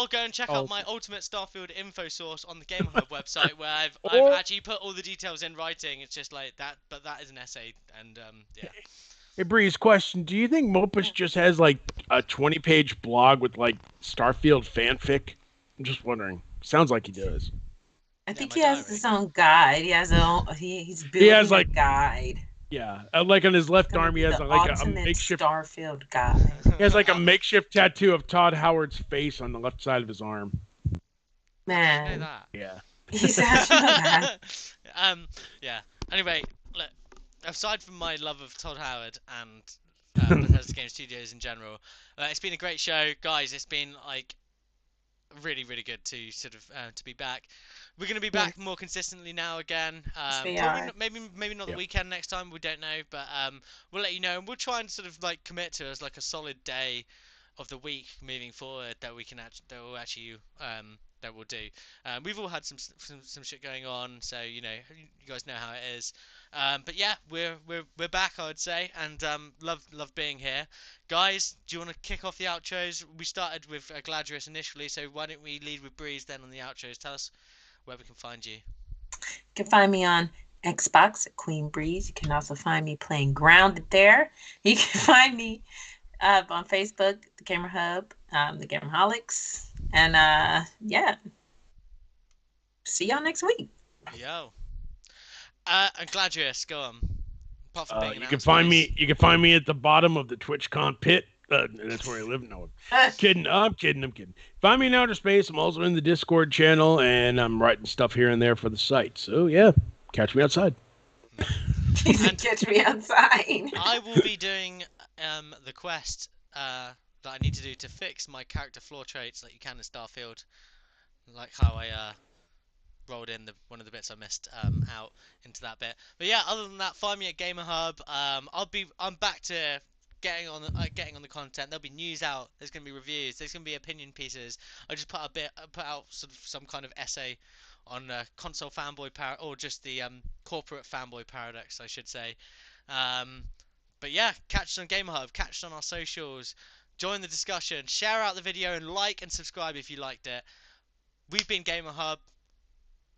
go and check out my ultimate Starfield info source on the Gamerhub website, where I've actually put all the details in writing. It's just like that, but that is an essay, and yeah. Hey Breeze, question: do you think Mopish just has like a 20-page blog with like Starfield fanfic? I'm just wondering. Sounds like he does. I think he has his own guide. He has he's building He has like a guide. Yeah, like on his left arm, he has like a makeshift Starfield guide. He has like a makeshift tattoo of Todd Howard's face on the left side of his arm. Man, I know that. Yeah. He's actually that. Yeah. Anyway, look. Aside from my love of Todd Howard and Bethesda Game Studios in general, it's been a great show, guys. It's been like really, really good to sort of to be back. We're going to be back more consistently now again. Maybe not the weekend next time. We don't know, but we'll let you know, and we'll try and sort of like commit to as like a solid day of the week moving forward that we can that we'll do. We've all had some shit going on, so you guys know how it is. But yeah, we're back, I would say, and love being here. Guys, do you want to kick off the outros? We started with Gladrius initially, so why don't we lead with Breeze then on the outros? Tell us where we can find you. You can find me on Xbox at Queen Breeze. You can also find me playing Grounded there. You can find me on Facebook, the Gamerhub, the Gamerholics, and yeah. See y'all next week. Yo. And Gladrius, go on. Apart from being you can find me at the bottom of the Twitchcon pit. That's where I live. No, I'm kidding. Find me in outer space. I'm also in the Discord channel, and I'm writing stuff here and there for the site. So yeah, catch me outside. Catch me outside. I will be doing the quest that I need to do to fix my character flaw traits like you can in Starfield, like how I rolled in one of the bits I missed out into that bit. But yeah, other than that, find me at Gamerhub. I'm back to getting on the content. There'll be news out. There's gonna be reviews. There's gonna be opinion pieces. I just put out sort of some kind of essay on console fanboy or just the corporate fanboy paradox, I should say. But yeah, catch us on Gamerhub. Catch us on our socials. Join the discussion. Share out the video and like and subscribe if you liked it. We've been Gamerhub.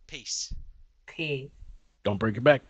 Peace. Peace. Don't break your back.